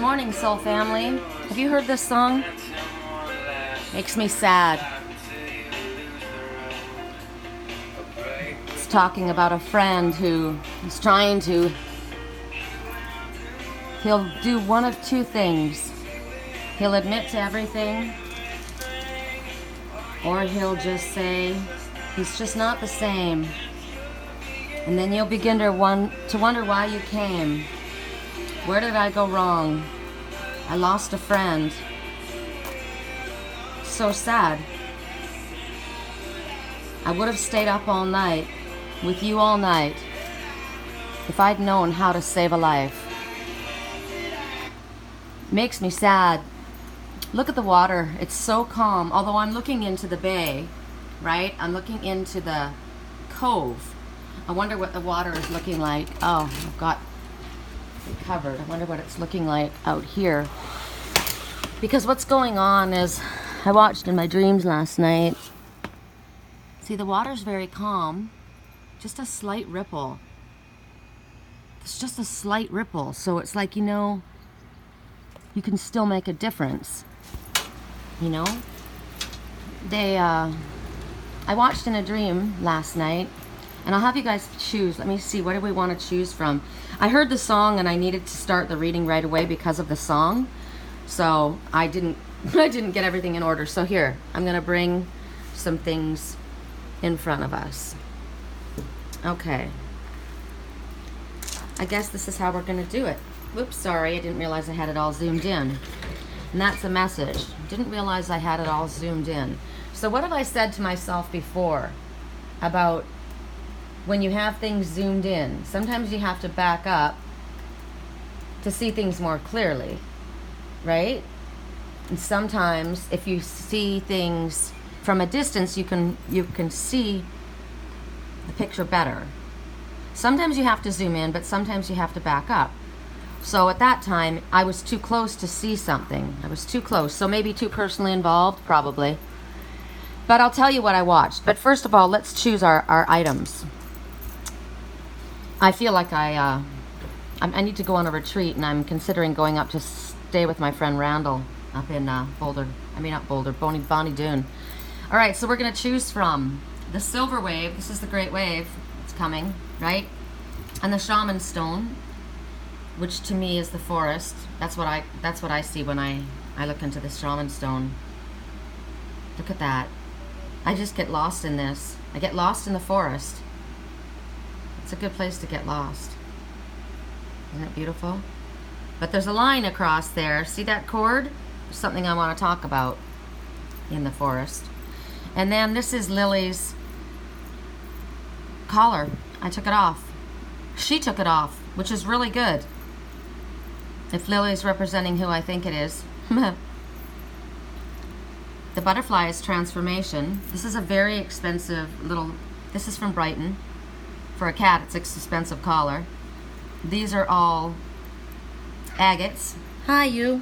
morning, soul family. Have you heard this song? Makes me sad. It's talking about a friend who is trying to... He'll do one of two things. He'll admit to everything, or he'll just say, he's just not the same. And then you'll begin to wonder why you came. Where did I go wrong? I lost a friend. So sad. I would have stayed up all night, with you all night, if I'd known how to save a life. Makes me sad. Look at the water. It's so calm. Although I'm looking into the bay, right? I'm looking into the cove. I wonder what the water is looking like. Oh, I've got it covered. I wonder what it's looking like out here. Because what's going on is, I watched in my dreams last night. See, the water's very calm. Just a slight ripple. It's just a slight ripple. So it's like, you know, you can still make a difference. You know? I watched in a dream last night. And I'll have you guys choose. Let me see, what do we want to choose from? I heard the song and I needed to start the reading right away because of the song. So I didn't get everything in order. So here, I'm going to bring some things in front of us. Okay. I guess this is how we're going to do it. Whoops, sorry, I didn't realize I had it all zoomed in. And that's a message. Didn't realize I had it all zoomed in. So what have I said to myself before about when you have things zoomed in? Sometimes you have to back up to see things more clearly, right? And sometimes if you see things from a distance, you can see the picture better. Sometimes you have to zoom in, but sometimes you have to back up. So at that time, I was too close to see something. I was too close. So maybe too personally involved, probably. But I'll tell you what I watched. But first of all, let's choose our items. I feel like I need to go on a retreat, and I'm considering going up to stay with my friend Randall up in Bonnie Doon. All right, so we're going to choose from the silver wave. This is the great wave. It's coming, right? And the shaman stone, which to me is the forest. That's what I see when I look into the shaman stone. Look at that. I just get lost in this. I get lost in the forest. It's a good place to get lost. Isn't it beautiful? But there's a line across there. See that cord? There's something I want to talk about in the forest. And then this is Lily's collar. I took it off. She took it off, which is really good. If Lily's representing who I think it is. The butterfly is transformation. This is a very expensive this is from Brighton. For a cat, it's an expensive collar. These are all agates. Hi, you.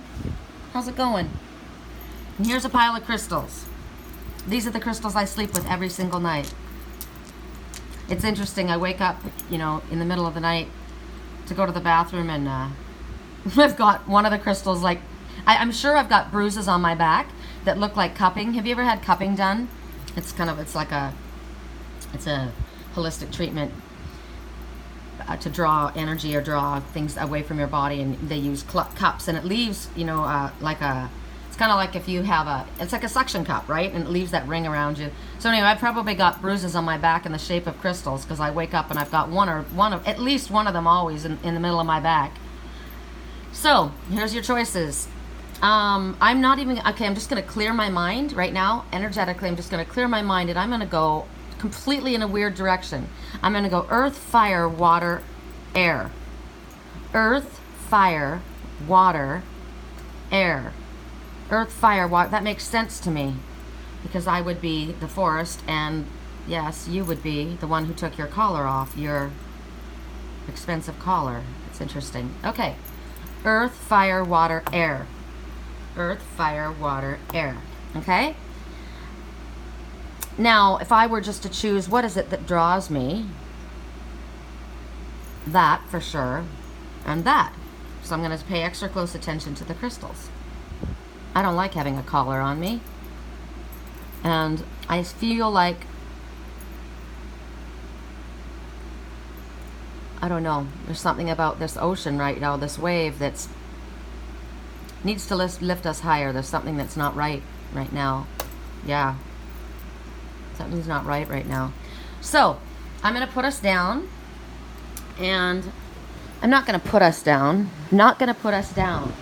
How's it going? And here's a pile of crystals. These are the crystals I sleep with every single night. It's interesting. I wake up, you know, in the middle of the night to go to the bathroom, and I've got one of the crystals, like, I'm sure I've got bruises on my back that look like cupping. Have you ever had cupping done? It's a holistic treatment to draw energy or draw things away from your body, and they use cups, and it leaves, you know, it's kind of like if you have it's like a suction cup, right? And it leaves that ring around you. So anyway, I've probably got bruises on my back in the shape of crystals because I wake up and I've got at least one of them always in the middle of my back. So here's your choices. I'm just going to clear my mind right now. Energetically, I'm just going to clear my mind, and I'm going to go completely in a weird direction. I'm going to go earth, fire, water, air. Earth, fire, water, air. Earth, fire, water. That makes sense to me because I would be the forest, and yes, you would be the one who took your collar off, your expensive collar. It's interesting. Okay. Earth, fire, water, air. Earth, fire, water, air. Okay? Now, if I were just to choose, what is it that draws me? That, for sure. And that. So I'm going to pay extra close attention to the crystals. I don't like having a collar on me. And I feel like, I don't know, there's something about this ocean right now, this wave that's needs to lift us higher. There's something that's not right now. Yeah. Something's not right now. So, I'm going to put us down. And I'm not going to put us down. Not going to put us down.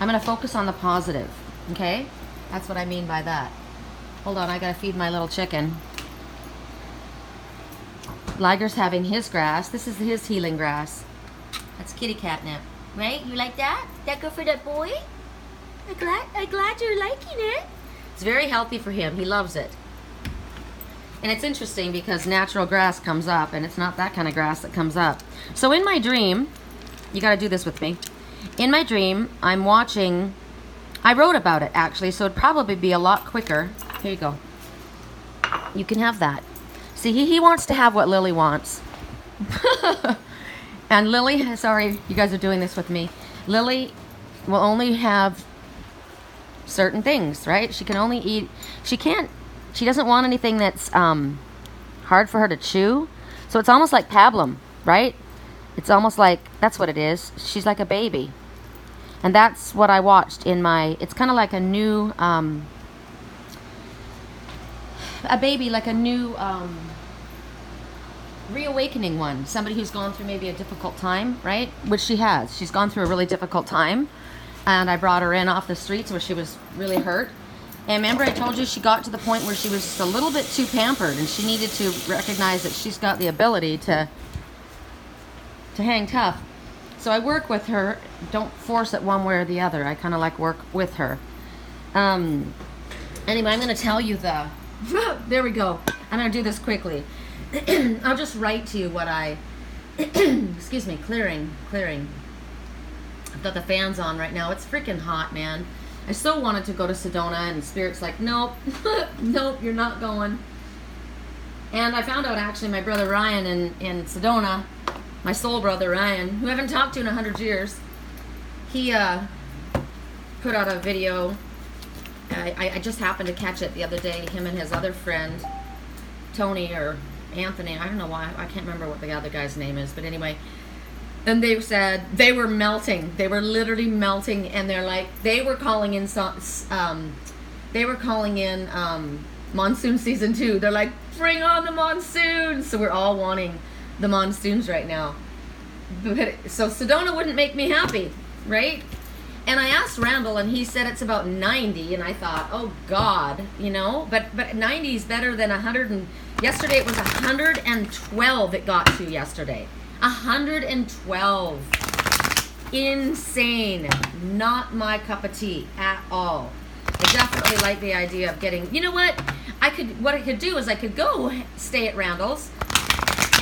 I'm going to focus on the positive. Okay? That's what I mean by that. Hold on, I got to feed my little chicken. Liger's having his grass. This is his healing grass. That's kitty catnip. Right? You like that? That good for that boy? I'm glad you're liking it. It's very healthy for him. He loves it. And it's interesting because natural grass comes up, and it's not that kind of grass that comes up. So in my dream, you got to do this with me. In my dream, I'm watching, I wrote about it actually, so it'd probably be a lot quicker. Here you go. You can have that. See, he wants to have what Lily wants. And Lily, sorry, you guys are doing this with me. Lily will only have certain things, right? She can only eat, she doesn't want anything that's hard for her to chew. So it's almost like pablum, right? It's almost like, that's what it is. She's like a baby. And that's what I watched in my, it's kind of like a new, a baby, like a new reawakening one. Somebody who's gone through maybe a difficult time, right? Which she has. She's gone through a really difficult time. And I brought her in off the streets where she was really hurt. And remember I told you she got to the point where she was just a little bit too pampered, and she needed to recognize that she's got the ability to hang tough. So I work with her. Don't force it one way or the other. I kind of like work with her. Anyway, I'm going to tell you the... there we go. I'm going to do this quickly. I'll just write to you what I... excuse me, clearing. I've got the fans on right now. It's freaking hot, man. I so wanted to go to Sedona, and Spirit's like, nope, nope, you're not going. And I found out, actually, my brother Ryan in Sedona, my soul brother Ryan, who I haven't talked to in 100 years, he put out a video. I just happened to catch it the other day, him and his other friend, Tony or Anthony, I don't know why, I can't remember what the other guy's name is, but anyway. And they said they were melting. They were literally melting, and they're like, they were calling in monsoon season 2. They're like, bring on the monsoons. So we're all wanting the monsoons right now. So Sedona wouldn't make me happy, right? And I asked Randall, and he said it's about 90, and I thought, oh God, you know, but 90 is better than 100. And yesterday it was 112 it got to yesterday. 112. Insane. Not my cup of tea at all. I definitely like the idea of getting, you know what? What I could do is I could go stay at Randall's,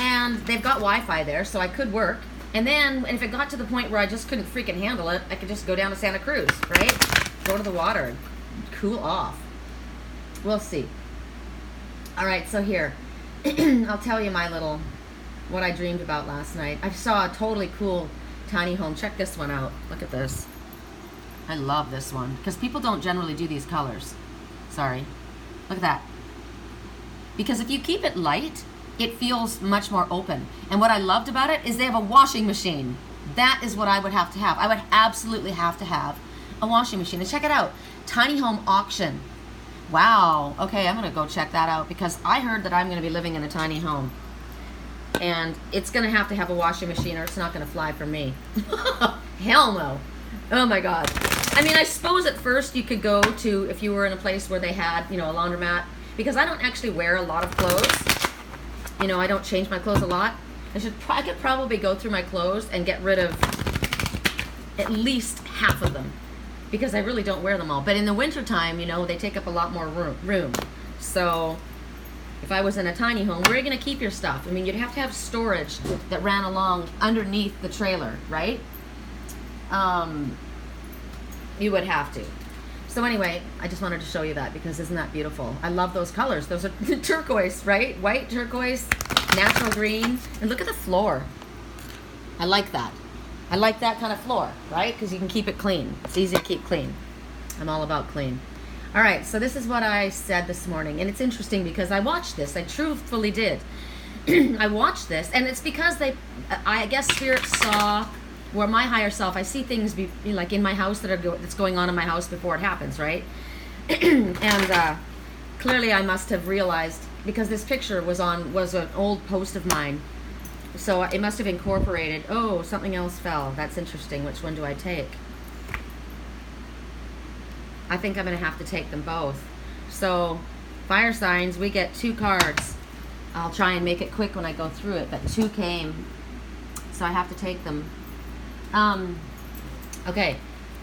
and they've got Wi-Fi there, so I could work. And then, if it got to the point where I just couldn't freaking handle it, I could just go down to Santa Cruz, right? Go to the water and cool off. We'll see. All right, so here. I'll tell you what I dreamed about last night. I saw a totally cool tiny home. Check this one out. Look at this. I love this one because people don't generally do these colors. Sorry. Look at that. Because if you keep it light, it feels much more open. And what I loved about it is they have a washing machine. That is what I would have to have. I would absolutely have to have a washing machine. And check it out. Tiny home auction. Wow. Okay, I'm going to go check that out because I heard that I'm going to be living in a tiny home. And it's going to have a washing machine or it's not going to fly for me. Hell no. Oh my God. I mean, I suppose at first you could go to, if you were in a place where they had, you know, a laundromat, because I don't actually wear a lot of clothes. You know, I don't change my clothes a lot. I could probably go through my clothes and get rid of at least half of them because I really don't wear them all. But in the wintertime, you know, they take up a lot more room. So if I was in a tiny home, where are you going to keep your stuff? I mean, you'd have to have storage that ran along underneath the trailer, right? You would have to. So anyway, I just wanted to show you that because isn't that beautiful? I love those colors. Those are turquoise, right? White turquoise, natural green. And look at the floor. I like that. I like that kind of floor, right? Because you can keep it clean. It's easy to keep clean. I'm all about clean. All right, so this is what I said this morning. And it's interesting because I watched this. I truthfully did. I watched this. And it's because I guess Spirit saw, where my higher self, I see things be like in my house that's going on in my house before it happens, right? And clearly I must have realized, because this picture was an old post of mine. So it must have incorporated, oh, something else fell. That's interesting. Which one do I take? I think I'm going to have to take them both. So, fire signs, we get 2 cards. I'll try and make it quick when I go through it, but 2 came. So I have to take them. Okay.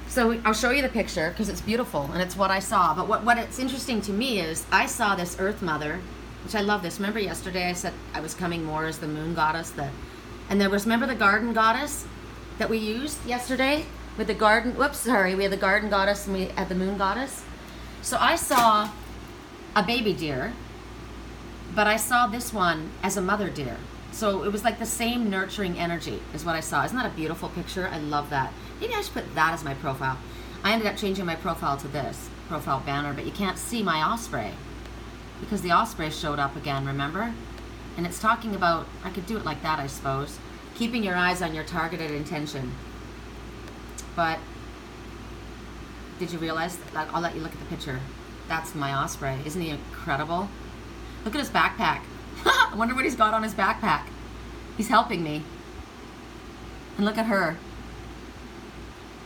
So I'll show you the picture because it's beautiful and it's what I saw. But what it's interesting to me is I saw this Earth Mother, which I love this. Remember yesterday I said I was coming more as the moon goddess, and there was, remember the garden goddess that we used yesterday with the garden, we had the garden goddess and we had the moon goddess. So I saw a baby deer, but I saw this one as a mother deer. So it was like the same nurturing energy is what I saw. Isn't that a beautiful picture? I love that. Maybe I should put that as my profile. I ended up changing my profile to this profile banner, but you can't see my osprey because the osprey showed up again, remember? And it's talking about, I could do it like that, I suppose, keeping your eyes on your targeted intention. But did you realize that? I'll let you look at the picture. That's my osprey. Isn't he incredible? Look at his backpack. I wonder what he's got on his backpack. He's helping me. And look at her.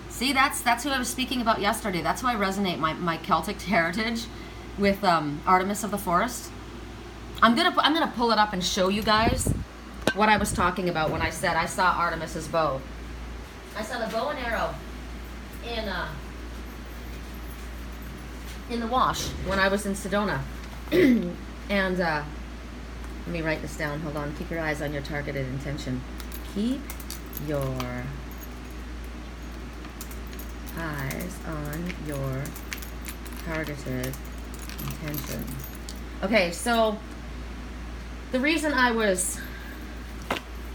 See, that's who I was speaking about yesterday. That's why I resonate my Celtic heritage with Artemis of the Forest. I'm gonna pull it up and show you guys what I was talking about when I said I saw Artemis's bow. I saw the bow and arrow in the wash when I was in Sedona. And let me write this down. Hold on. Keep your eyes on your targeted intention. Keep your eyes on your targeted intention. Okay, so the reason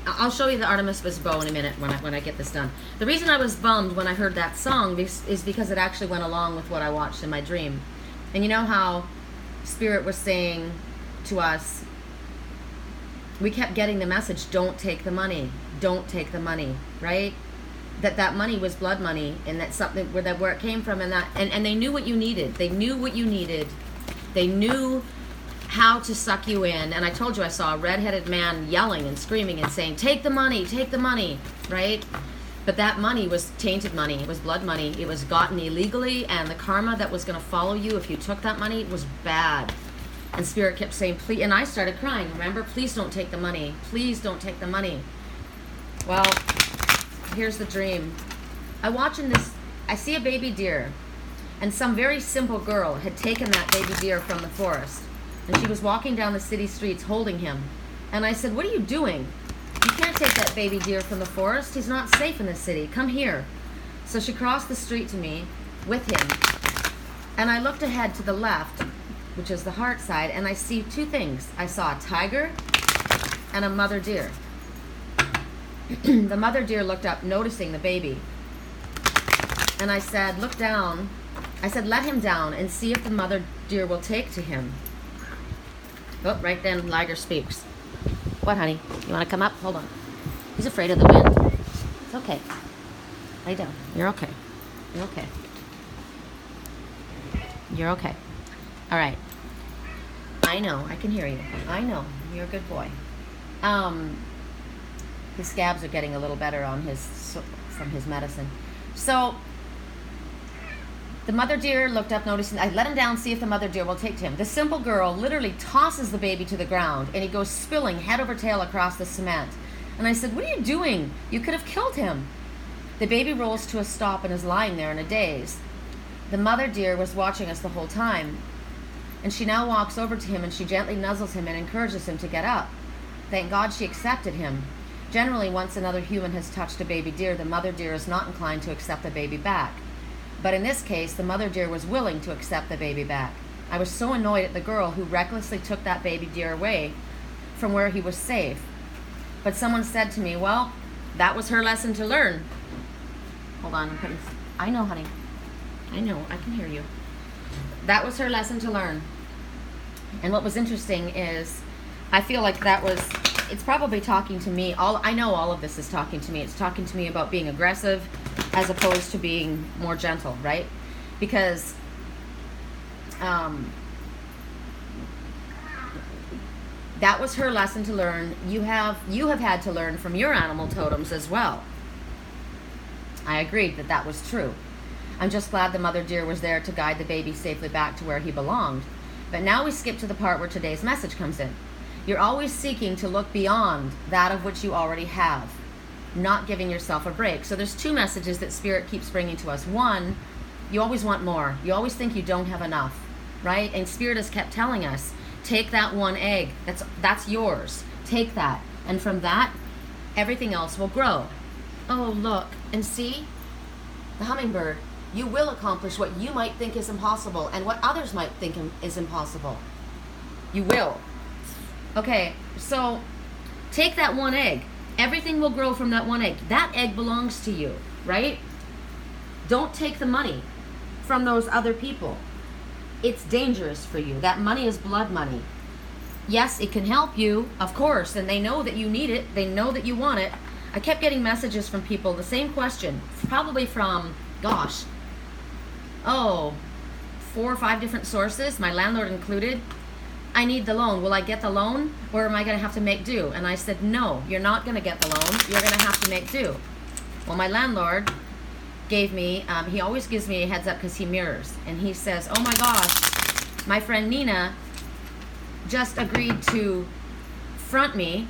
I'll show you the Artemis bow in a minute when I get this done. The reason I was bummed when I heard that song is because it actually went along with what I watched in my dream. And you know how Spirit was saying to us, we kept getting the message, don't take the money, don't take the money, right? That money was blood money, and that's something where it came from, and they knew what you needed. They knew what you needed. They knew how to suck you in. And I told you I saw a red-headed man yelling and screaming and saying, take the money, right? But that money was tainted money. It was blood money. It was gotten illegally, and the karma that was going to follow you if you took that money was bad. And Spirit kept saying, please, and I started crying, remember? Please don't take the money. Please don't take the money. Well, here's the dream. I see a baby deer, and some very simple girl had taken that baby deer from the forest, and she was walking down the city streets holding him. And I said, what are you doing? You can't take that baby deer from the forest. He's not safe in the city. Come here. So she crossed the street to me with him, and I looked ahead to the left, which is the heart side, and I see 2 things. I saw a tiger and a mother deer. The mother deer looked up, noticing the baby. And I said, look down. I said, let him down and see if the mother deer will take to him. Oh, right then, Liger speaks. What, honey? You want to come up? Hold on. He's afraid of the wind. It's okay. Lay down. You're okay. You're okay. You're okay. All right. I know. I can hear you. I know. You're a good boy. His scabs are getting a little better from his medicine. So the mother deer looked up, noticing. I let him down, see if the mother deer will take to him. The simple girl literally tosses the baby to the ground, and he goes spilling head over tail across the cement. And I said, what are you doing? You could have killed him. The baby rolls to a stop and is lying there in a daze. The mother deer was watching us the whole time, and she now walks over to him and she gently nuzzles him and encourages him to get up. Thank God she accepted him. Generally, once another human has touched a baby deer, the mother deer is not inclined to accept the baby back. But in this case, the mother deer was willing to accept the baby back. I was so annoyed at the girl who recklessly took that baby deer away from where he was safe. But someone said to me, well, that was her lesson to learn. Hold on, I'm putting... I know, honey. I know, I can hear you. That was her lesson to learn. And what was interesting is, I feel like that was... It's probably talking to me. I know all of this is talking to me. It's talking to me about being aggressive as opposed to being more gentle, right? Because... that was her lesson to learn. You have had to learn from your animal totems as well. I agreed that was true. I'm just glad the mother deer was there to guide the baby safely back to where he belonged. But now we skip to the part where today's message comes in. You're always seeking to look beyond that of which you already have, not giving yourself a break. So there's two messages that Spirit keeps bringing to us. One, you always want more. You always think you don't have enough, right? And Spirit has kept telling us, take that one egg. That's yours. Take that. And from that, everything else will grow. Oh, look. And see? The hummingbird. You will accomplish what you might think is impossible and what others might think is impossible. You will. Okay, so take that one egg. Everything will grow from that one egg. That egg belongs to you, right? Don't take the money from those other people. It's dangerous for you. That money is blood money. Yes, it can help you, of course, and they know that you need it. They know that you want it. I kept getting messages from people, the same question, probably from, gosh, 4 or 5 different sources, my landlord included. I need the loan. Will I get the loan, or am I going to have to make do? And I said, no, you're not going to get the loan. You're going to have to make do. Well, my landlord gave me, he always gives me a heads up because he mirrors. And he says, oh my gosh, my friend Nina just agreed to front me,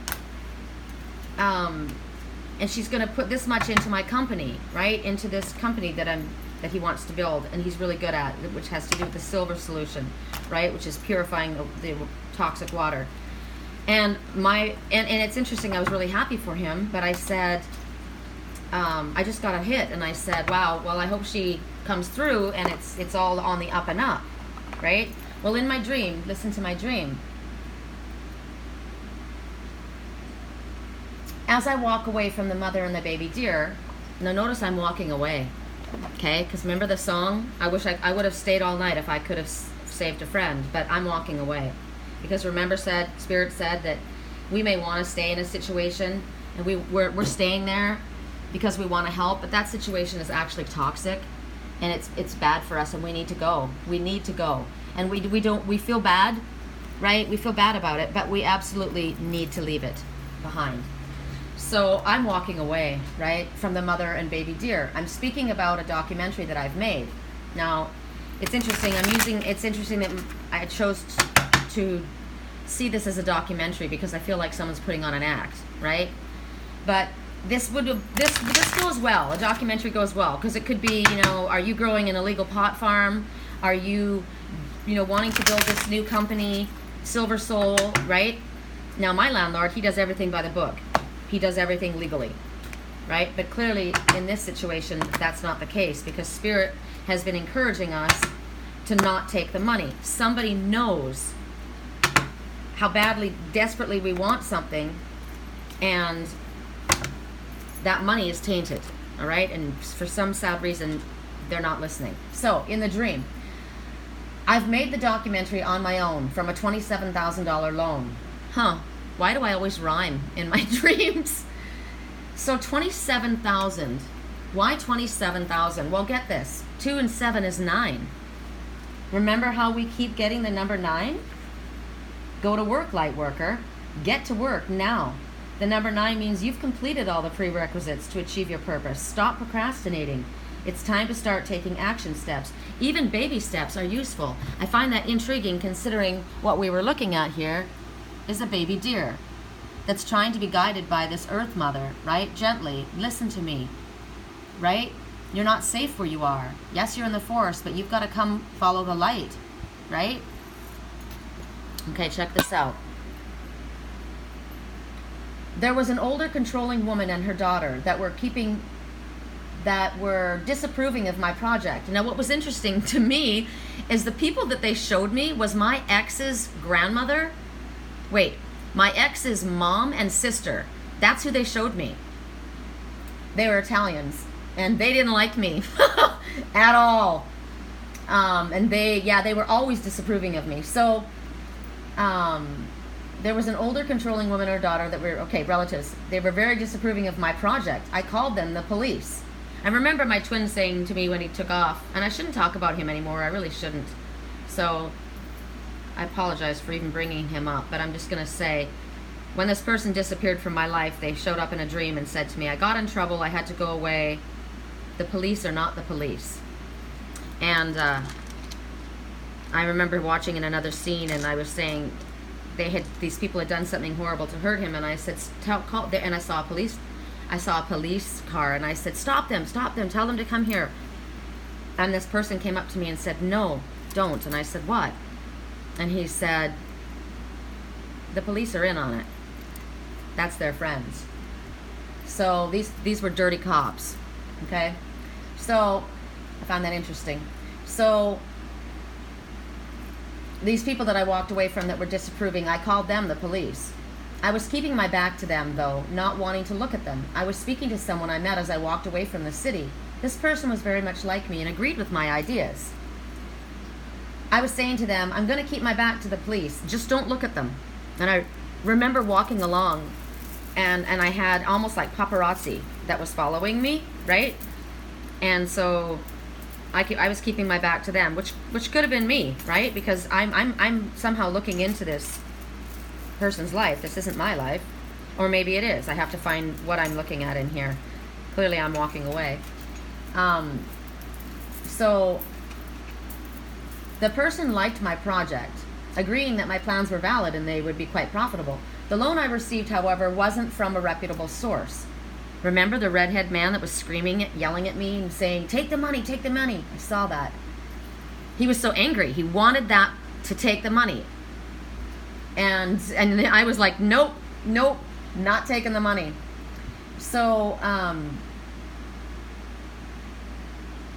and she's going to put this much into my company, right? Into this company that he wants to build, and he's really good at, which has to do with the silver solution, right? Which is purifying the toxic water. And it's interesting, I was really happy for him, but I said, I just got a hit, and I said, wow, well, I hope she comes through and it's all on the up and up, right? Well, in my dream, listen to my dream. As I walk away from the mother and the baby deer, now notice I'm walking away, okay? Because remember the song? I wish I would have stayed all night if I could have saved a friend, but I'm walking away. Because remember, Spirit said that we may want to stay in a situation, and we're staying there because we want to help, but that situation is actually toxic, and it's bad for us, and we need to go. We need to go. And we feel bad, right? We feel bad about it, but we absolutely need to leave it behind. So I'm walking away, right, from the mother and baby deer. I'm speaking about a documentary that I've made. Now, it's interesting. It's interesting that I chose to see this as a documentary because I feel like someone's putting on an act, right? But this goes well. A documentary goes well because it could be, are you growing an illegal pot farm? Are you, wanting to build this new company, Silver Soul, right? Now, my landlord, he does everything by the book. He does everything legally, right? But clearly, in this situation, that's not the case because Spirit has been encouraging us to not take the money. Somebody knows how desperately we want something, and that money is tainted, all right? And for some sad reason, they're not listening. So, in the dream, I've made the documentary on my own from a $27,000 loan. Why do I always rhyme in my dreams? So 27,000. Why 27,000? Well, get this. 2 and 7 is 9. Remember how we keep getting the number 9? Go to work, light worker. Get to work now. The number 9 means you've completed all the prerequisites to achieve your purpose. Stop procrastinating. It's time to start taking action steps. Even baby steps are useful. I find that intriguing considering what we were looking at here is a baby deer that's trying to be guided by this earth mother, right? Gently, listen to me, right? You're not safe where you are. Yes, you're in the forest, but you've got to come follow the light, right? Okay, check this out. There was an older controlling woman and her daughter that were disapproving of my project. Now, what was interesting to me is the people that they showed me was my ex's grandmother. Wait, my ex's mom and sister. That's who they showed me. They were Italians. And they didn't like me at all. And they were always disapproving of me. So there was an older controlling woman or daughter that were, relatives. They were very disapproving of my project. I called them the police. I remember my twin saying to me when he took off, and I shouldn't talk about him anymore, I really shouldn't. So I apologize for even bringing him up, but I'm just going to say, when this person disappeared from my life, they showed up in a dream and said to me, I got in trouble, I had to go away. The police are not the police. And I remember watching in another scene, and I was saying these people had done something horrible to hurt him, and I said, call, and I saw a police car, and I said, stop them, tell them to come here. And this person came up to me and said, no, don't. And I said, what? And he said, the police are in on it. That's their friends. So these were dirty cops. Okay? So I found that interesting. So these people that I walked away from that were disapproving, I called them the police. I was keeping my back to them, though, not wanting to look at them. I was speaking to someone I met as I walked away from the city. This person was very much like me and agreed with my ideas. I was saying to them, I'm going to keep my back to the police. Just don't look at them. And I remember walking along, and I had almost like paparazzi that was following me, right? And so I was keeping my back to them, which could have been me, right? Because I'm somehow looking into this person's life. This isn't my life. Or maybe it is. I have to find what I'm looking at in here. Clearly I'm walking away. So the person liked my project, agreeing that my plans were valid and they would be quite profitable. The loan I received, however, wasn't from a reputable source. Remember the redhead man that was screaming, yelling at me and saying, take the money, take the money. I saw that. He was so angry. He wanted that to take the money. And I was like, nope, not taking the money. So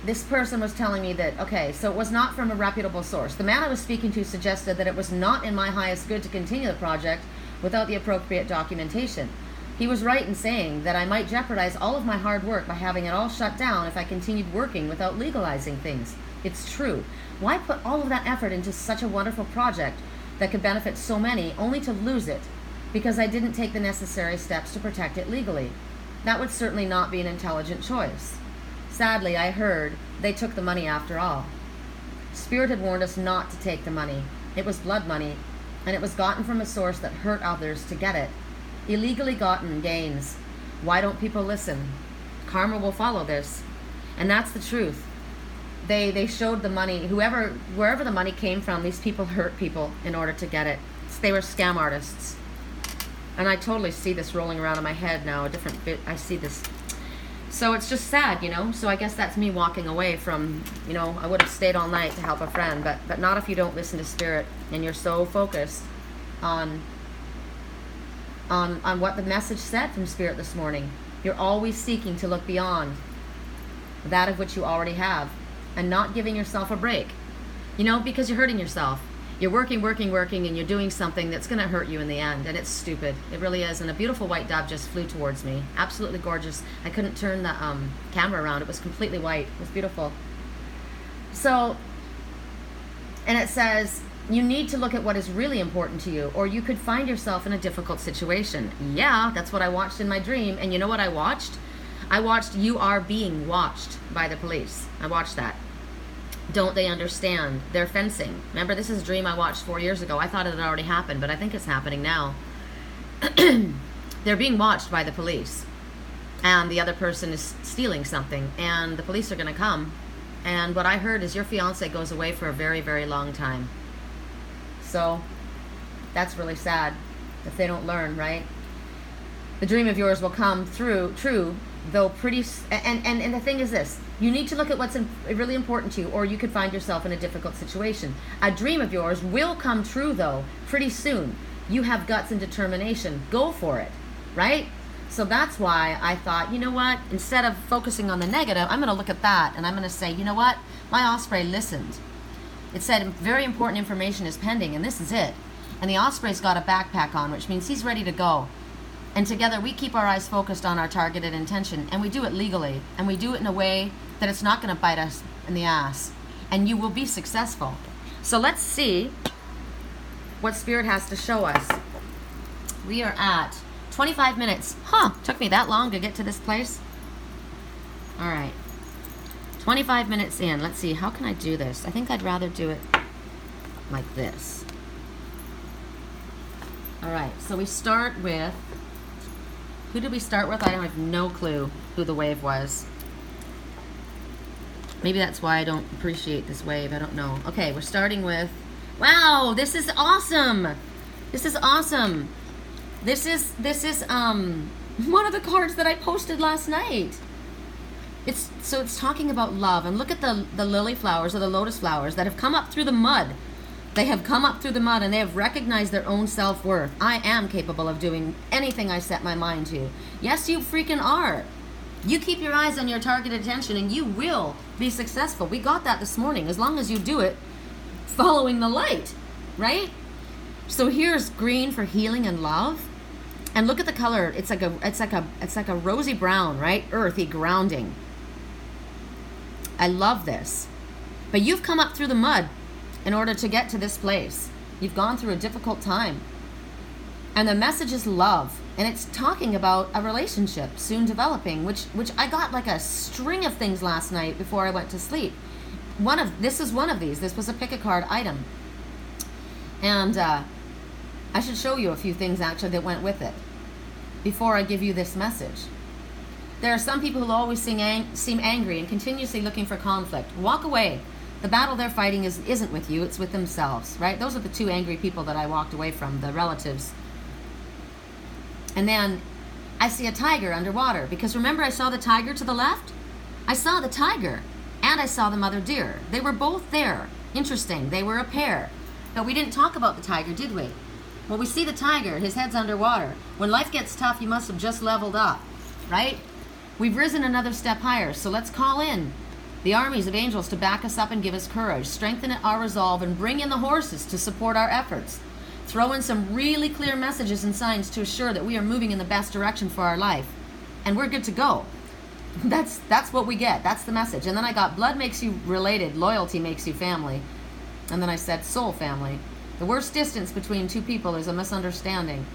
this person was telling me that, okay, so it was not from a reputable source. The man I was speaking to suggested that it was not in my highest good to continue the project without the appropriate documentation. He was right in saying that I might jeopardize all of my hard work by having it all shut down if I continued working without legalizing things. It's true. Why put all of that effort into such a wonderful project that could benefit so many, only to lose it because I didn't take the necessary steps to protect it legally? That would certainly not be an intelligent choice. Sadly, I heard they took the money after all. Spirit had warned us not to take the money. It was blood money, and it was gotten from a source that hurt others to get it. Illegally gotten gains. Why don't people listen? Karma will follow this. And that's the truth. They showed the money, wherever the money came from, these people hurt people in order to get it. They were scam artists. And I totally see this rolling around in my head now, a different bit. I see this. So it's just sad, you know? So I guess that's me walking away from, you know, I would have stayed all night to help a friend, but not if you don't listen to Spirit and you're so focused on what the message said from Spirit this morning. You're always seeking to look beyond that of which you already have and not giving yourself a break, you know, because you're hurting yourself. You're working, and you're doing something that's going to hurt you in the end, and it's stupid. It really is. And a beautiful white dove just flew towards me. Absolutely gorgeous. I couldn't turn the camera around. It was completely white. It was beautiful. So, and it says, you need to look at what is really important to you, or you could find yourself in a difficult situation. Yeah, that's what I watched in my dream. And you know what I watched? I watched You Are Being Watched by the police. I watched that. Don't they understand? They're fencing. Remember, this is a dream I watched 4 years ago. I thought it had already happened, but I think it's happening now. They're being watched by the police. And the other person is stealing something. And the police are going to come. And what I heard is your fiance goes away for a very, very long time. So, that's really sad if they don't learn, right? The dream of yours will come true, though pretty... And the thing is this. You need to look at what's really important to you, or you could find yourself in a difficult situation. A dream of yours will come true, though, pretty soon. You have guts and determination. Go for it, right? So that's why I thought, you know what? Instead of focusing on the negative, I'm going to look at that, and I'm going to say, you know what? My osprey listened. It said very important information is pending, and this is it. And the osprey's got a backpack on, which means he's ready to go. And together we keep our eyes focused on our targeted intention, and we do it legally, and we do it in a way that it's not going to bite us in the ass, and you will be successful. So let's see what Spirit has to show us. We are at 25 minutes. Took me that long to get to this place. All right. 25 minutes in. Let's see, how can I do this? I think I'd rather do it like this. All right, so we start with, who did we start with? I have no clue who the wave was. Maybe that's why I don't appreciate this wave. I don't know. Okay, we're starting with, wow, this is awesome. This is awesome. This is one of the cards that I posted last night. It's talking about love, and look at the lily flowers or the lotus flowers that have come up through the mud. They have come up through the mud and they have recognized their own self-worth. I am capable of doing anything I set my mind to. Yes, you freaking are. You keep your eyes on your target attention and you will be successful. We got that this morning, as long as you do it following the light, right? So here's green for healing and love. And look at the color. It's like a rosy brown, right? Earthy, grounding. I love this. But you've come up through the mud in order to get to this place. You've gone through a difficult time. And the message is love. And it's talking about a relationship soon developing, which I got like a string of things last night before I went to sleep. This is one of these. This was a pick a card item. And I should show you a few things actually that went with it before I give you this message. There are some people who always seem angry and continuously looking for conflict. Walk away. The battle they're fighting isn't with you, it's with themselves, right? Those are the two angry people that I walked away from, the relatives. And then I see a tiger underwater, because remember I saw the tiger to the left? I saw the tiger and I saw the mother deer. They were both there. Interesting, they were a pair. But we didn't talk about the tiger, did we? Well, we see the tiger, his head's underwater. When life gets tough, you must have just leveled up, right? We've risen another step higher, so let's call in the armies of angels to back us up and give us courage, strengthen our resolve, and bring in the horses to support our efforts. Throw in some really clear messages and signs to assure that we are moving in the best direction for our life. And we're good to go. That's what we get. That's the message. And then I got blood makes you related, loyalty makes you family. And then I said soul family. The worst distance between two people is a misunderstanding.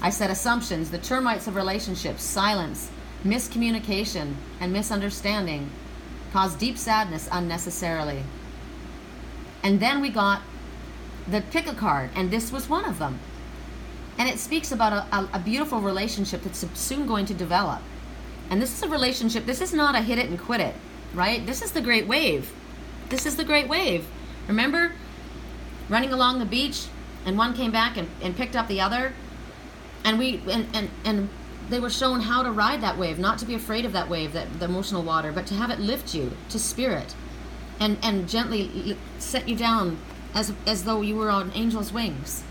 I said assumptions, the termites of relationships, silence, miscommunication, and misunderstanding cause deep sadness unnecessarily. And then we got the pick a card, and this was one of them. And it speaks about a beautiful relationship that's soon going to develop. And this is a relationship, this is not a hit it and quit it, right? This is the great wave. This is the great wave. Remember running along the beach and one came back and picked up the other? And they were shown how to ride that wave, not to be afraid of that wave, the emotional water, but to have it lift you to spirit and gently set you down as though you were on angel's wings.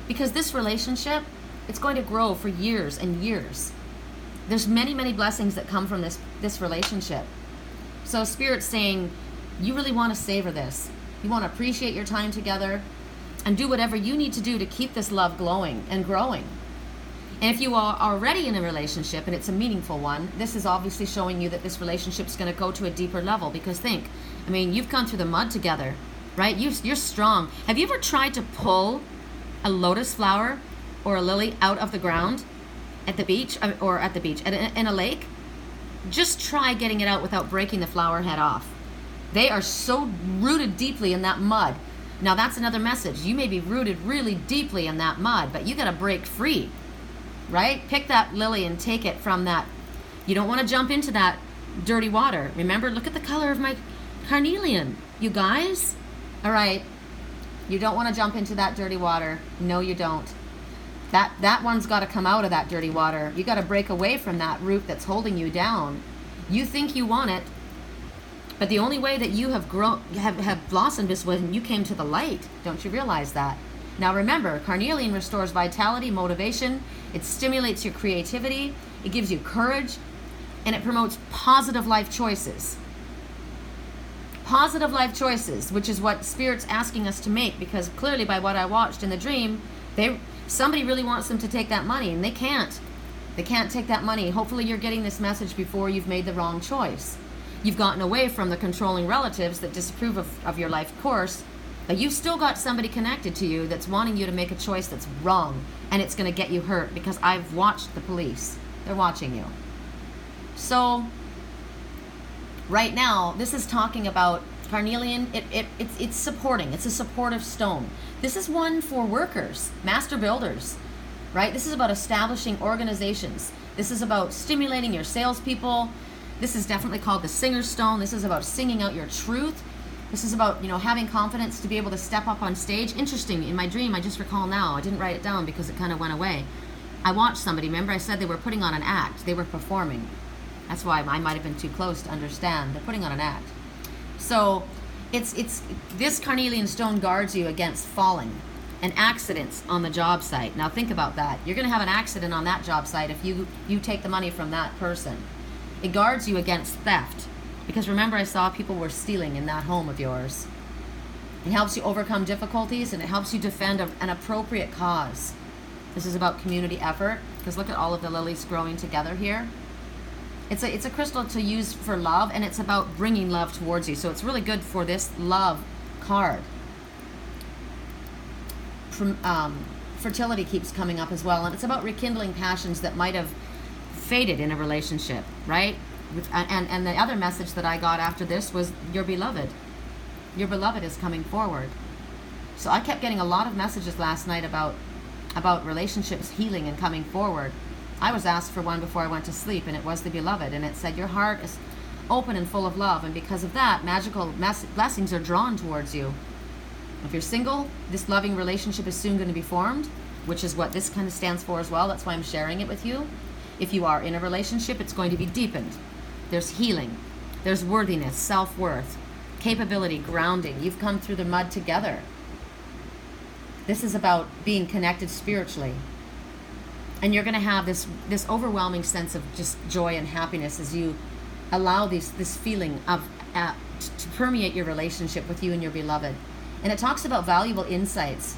Because this relationship, it's going to grow for years and years. There's many, many blessings that come from this relationship. So Spirit's saying, you really want to savor this. You want to appreciate your time together and do whatever you need to do to keep this love glowing and growing. And if you are already in a relationship and it's a meaningful one, this is obviously showing you that this relationship is going to go to a deeper level. Because think, I mean, you've gone through the mud together, right? You're strong. Have you ever tried to pull a lotus flower or a lily out of the ground at the beach, or at the beach, in a lake? Just try getting it out without breaking the flower head off. They are so rooted deeply in that mud. Now that's another message. You may be rooted really deeply in that mud, but you got to break free, right? Pick that lily and take it from that. You don't want to jump into that dirty water. Remember, look at the color of my carnelian, you guys. All right, you don't want to jump into that dirty water. No, you don't. That one's got to come out of that dirty water. You got to break away from that root that's holding you down. You think you want it, but the only way that you have grown, have blossomed is when you came to the light. Don't you realize that? Now remember, carnelian restores vitality, motivation. It stimulates your creativity. It gives you courage, and it promotes positive life choices. Positive life choices, which is what Spirit's asking us to make, because clearly by what I watched in the dream, somebody really wants them to take that money and they can't. They can't take that money. Hopefully you're getting this message before you've made the wrong choice. You've gotten away from the controlling relatives that disapprove of your life course, but you've still got somebody connected to you that's wanting you to make a choice that's wrong, and it's going to get you hurt, because I've watched the police. They're watching you. So right now, this is talking about carnelian. It's supporting. It's a supportive stone. This is one for workers, master builders, right? This is about establishing organizations. This is about stimulating your salespeople. This is definitely called the singer stone. This is about singing out your truth. This is about, having confidence to be able to step up on stage. Interesting, in my dream, I just recall now, I didn't write it down because it kind of went away. I watched somebody, remember I said they were putting on an act. They were performing. That's why I might have been too close to understand. They're putting on an act. So it's this carnelian stone guards you against falling and accidents on the job site. Now think about that. You're going to have an accident on that job site if you take the money from that person. It guards you against theft, because remember I saw people were stealing in that home of yours. It helps you overcome difficulties, and it helps you defend an appropriate cause. This is about community effort, because look at all of the lilies growing together here. It's a crystal to use for love, and it's about bringing love towards you. So it's really good for this love card. Fertility keeps coming up as well, and it's about rekindling passions that might have faded in a relationship, right? And the other message that I got after this was your beloved. Your beloved is coming forward. So I kept getting a lot of messages last night about relationships healing and coming forward. I was asked for one before I went to sleep, and it was the beloved, and it said your heart is open and full of love, and because of that, magical blessings are drawn towards you. If you're single, this loving relationship is soon going to be formed, which is what this kind of stands for as well. That's why I'm sharing it with you. If you are in a relationship, it's going to be deepened. There's healing. There's worthiness, self-worth, capability, grounding. You've come through the mud together. This is about being connected spiritually. And you're going to have this overwhelming sense of just joy and happiness as you allow this feeling of to permeate your relationship with you and your beloved. And it talks about valuable insights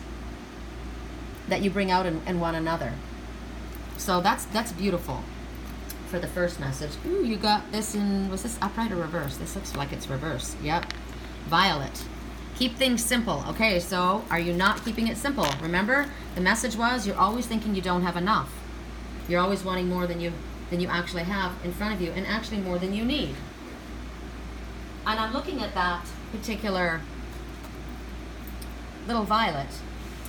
that you bring out in one another. So that's beautiful for the first message. Ooh, you got this in, was this upright or reverse? This looks like it's reverse. Yep. Violet. Keep things simple. Okay, so are you not keeping it simple? Remember, the message was you're always thinking you don't have enough. You're always wanting more than you actually have in front of you, and actually more than you need. And I'm looking at that particular little violet.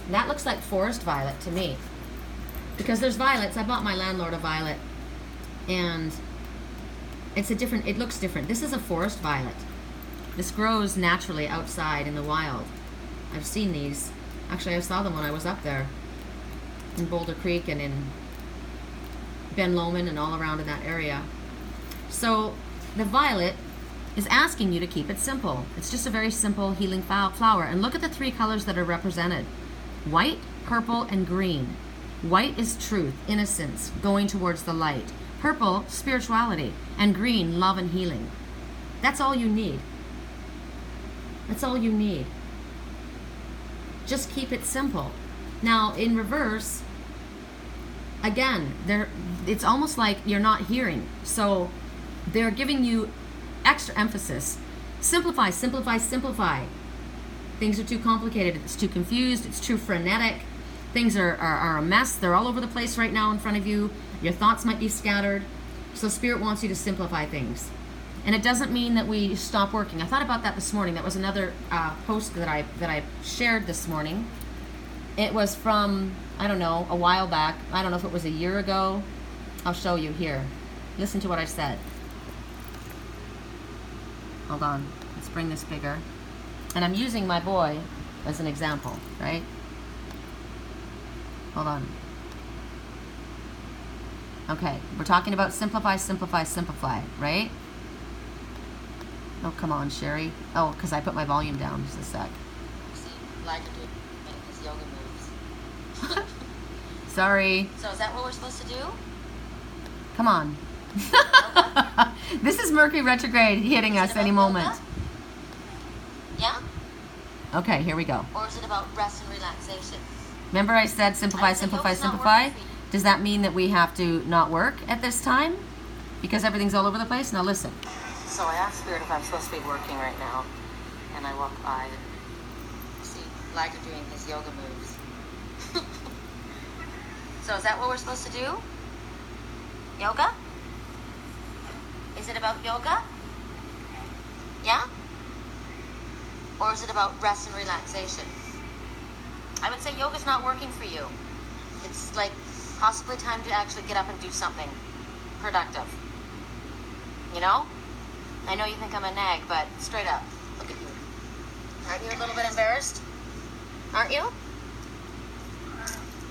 And that looks like forest violet to me. Because there's violets. I bought my landlord a violet, and it looks different. This is a forest violet. This grows naturally outside in the wild. I've seen these. Actually, I saw them when I was up there in Boulder Creek and in Ben Lomond and all around in that area. So the violet is asking you to keep it simple. It's just a very simple healing flower. And look at the three colors that are represented. White, purple, and green. White is truth, innocence, going towards the light. Purple, spirituality. And green, love and healing. That's all you need. That's all you need. Just keep it simple. Now, in reverse, again, it's almost like you're not hearing. So they're giving you extra emphasis. Simplify, simplify, simplify. Things are too complicated. It's too confused. It's too frenetic. Things are a mess. They're all over the place right now in front of you. Your thoughts might be scattered. So Spirit wants you to simplify things. And it doesn't mean that we stop working. I thought about that this morning. That was another post that I shared this morning. It was from, I don't know, a while back. I don't know if it was a year ago. I'll show you here. Listen to what I said. Hold on. Let's bring this bigger. And I'm using my boy as an example, right? Hold on. Okay, we're talking about simplify, simplify, simplify, right? Oh, come on, Sherry. Oh, because I put my volume down. Just a sec. See, like to do his yoga moves. Sorry. So is that what we're supposed to do? Come on. This is Mercury retrograde hitting us any moment. Yoga? Yeah? Okay, here we go. Or is it about rest and relaxation? Remember I said simplify, simplify, simplify? Does that mean that we have to not work at this time? Because everything's all over the place? Now listen. So I asked Spirit if I'm supposed to be working right now. And I walk by and see Liger doing his yoga moves. So is that what we're supposed to do? Yoga? Is it about yoga? Yeah? Or is it about rest and relaxation? I would say yoga's not working for you. It's like possibly time to actually get up and do something productive. You know? I know you think I'm a nag, but straight up, look at you. Aren't you a little bit embarrassed? Aren't you?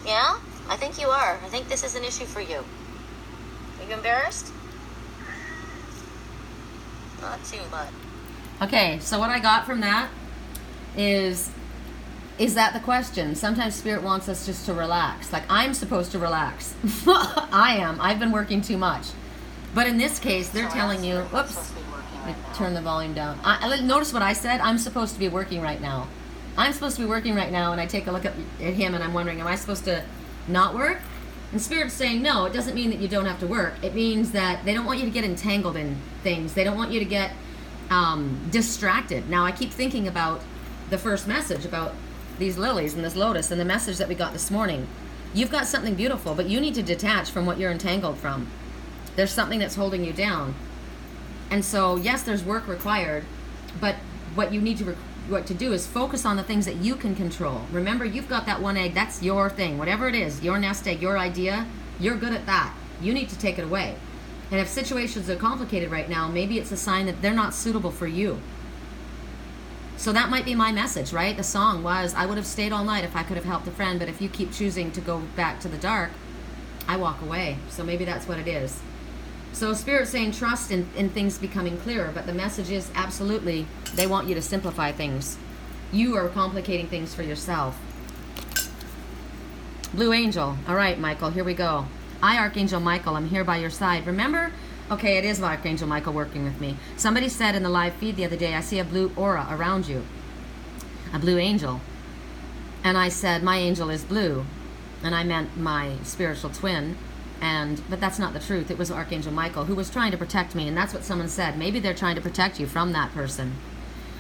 Yeah? I think you are. I think this is an issue for you. Are you embarrassed? Not too much. Okay, so what I got from that is that the question? Sometimes Spirit wants us just to relax. Like, I'm supposed to relax. I am. I've been working too much. But in this case, they're telling you, whoops, turn the volume down. Notice what I said. I'm supposed to be working right now. I'm supposed to be working right now, and I take a look at him, and I'm wondering, am I supposed to not work? And Spirit's saying, no, it doesn't mean that you don't have to work. It means that they don't want you to get entangled in things. They don't want you to get distracted. Now, I keep thinking about the first message about these lilies and this lotus and the message that we got this morning. You've got something beautiful, but you need to detach from what you're entangled from. There's something that's holding you down. And so, yes, there's work required, but what you need to what to do is focus on the things that you can control. Remember, you've got that one egg. That's your thing. Whatever it is, your nest egg, your idea, you're good at that. You need to take it away. And if situations are complicated right now, maybe it's a sign that they're not suitable for you. So that might be my message, right? The song was, I would have stayed all night if I could have helped a friend, but if you keep choosing to go back to the dark, I walk away. So maybe that's what it is. So Spirit's saying trust in things becoming clearer, but the message is absolutely, they want you to simplify things. You are complicating things for yourself. Blue Angel. All right, Michael, here we go. I, Archangel Michael, I'm here by your side. Remember? Okay, it is Archangel Michael working with me. Somebody said in the live feed the other day, I see a blue aura around you. A blue angel. And I said, my angel is blue. And I meant my spiritual twin. But that's not the truth. It was Archangel Michael who was trying to protect me, and that's what someone said. Maybe they're trying to protect you from that person.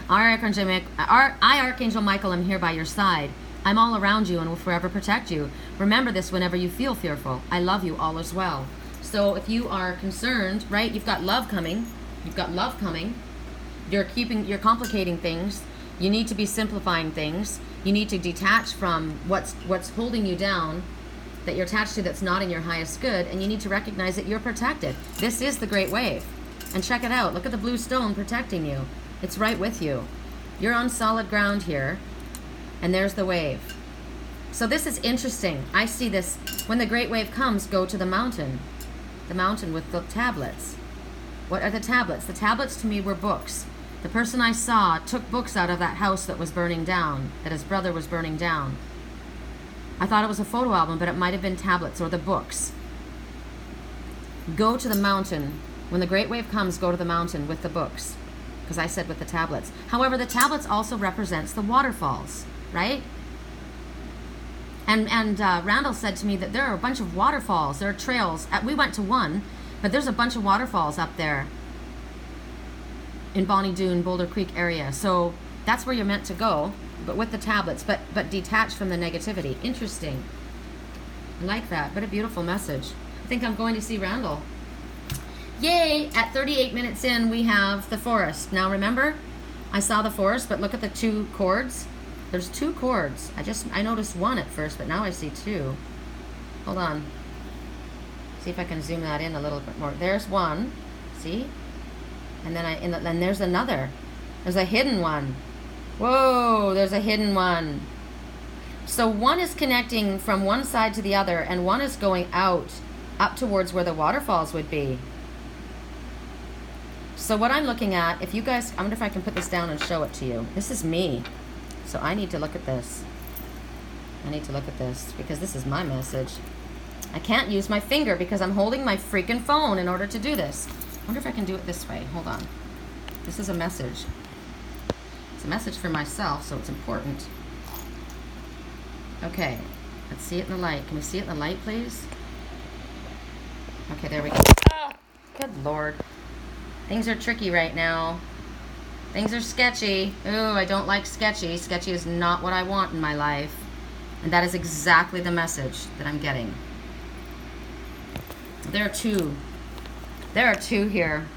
I, Archangel Michael, am here by your side. I'm all around you and will forever protect you. Remember this whenever you feel fearful. I love you all as well. So if you are concerned, right, you've got love coming. You've got love coming. You're complicating things. You need to be simplifying things. You need to detach from what's holding you down, that you're attached to, that's not in your highest good, and you need to recognize that you're protected. This is the great wave. And check it out. Look at the blue stone protecting you. It's right with you. You're on solid ground here, and there's the wave. So this is interesting. I see this. When the great wave comes, go to the mountain. The mountain with the tablets. What are the tablets? The tablets to me were books. The person I saw took books out of that house that was burning down, that his brother was burning down. I thought it was a photo album, but it might have been tablets or the books. Go to the mountain. When the great wave comes, go to the mountain with the books. Because I said with the tablets. However, the tablets also represents the waterfalls, right? And Randall said to me that there are a bunch of waterfalls. There are trails. We went to one, but there's a bunch of waterfalls up there in Bonnie Doon, Boulder Creek area. So that's where you're meant to go, but with the tablets, but detached from the negativity. Interesting. I like that. What a beautiful message. I think I'm going to see Randall. Yay! At 38 minutes in, we have the forest. Now remember, I saw the forest, but look at the two chords. There's two chords. I noticed one at first, but now I see two. Hold on. See if I can zoom that in a little bit more. There's one. See? And then there's another. There's a hidden one. Whoa, there's a hidden one. So one is connecting from one side to the other, and one is going out, up towards where the waterfalls would be. So what I'm looking at, if you guys, I wonder if I can put this down and show it to you. This is me. So I need to look at this. I need to look at this, because this is my message. I can't use my finger because I'm holding my freaking phone in order to do this. I wonder if I can do it this way. Hold on. This is a message. It's a message for myself, so it's important. Okay, let's see it in the light. Can we see it in the light, please? Okay, there we go. Oh, good Lord. Things are tricky right now. Things are sketchy. Ooh, I don't like sketchy. Sketchy is not what I want in my life. And that is exactly the message that I'm getting. There are two. There are two here.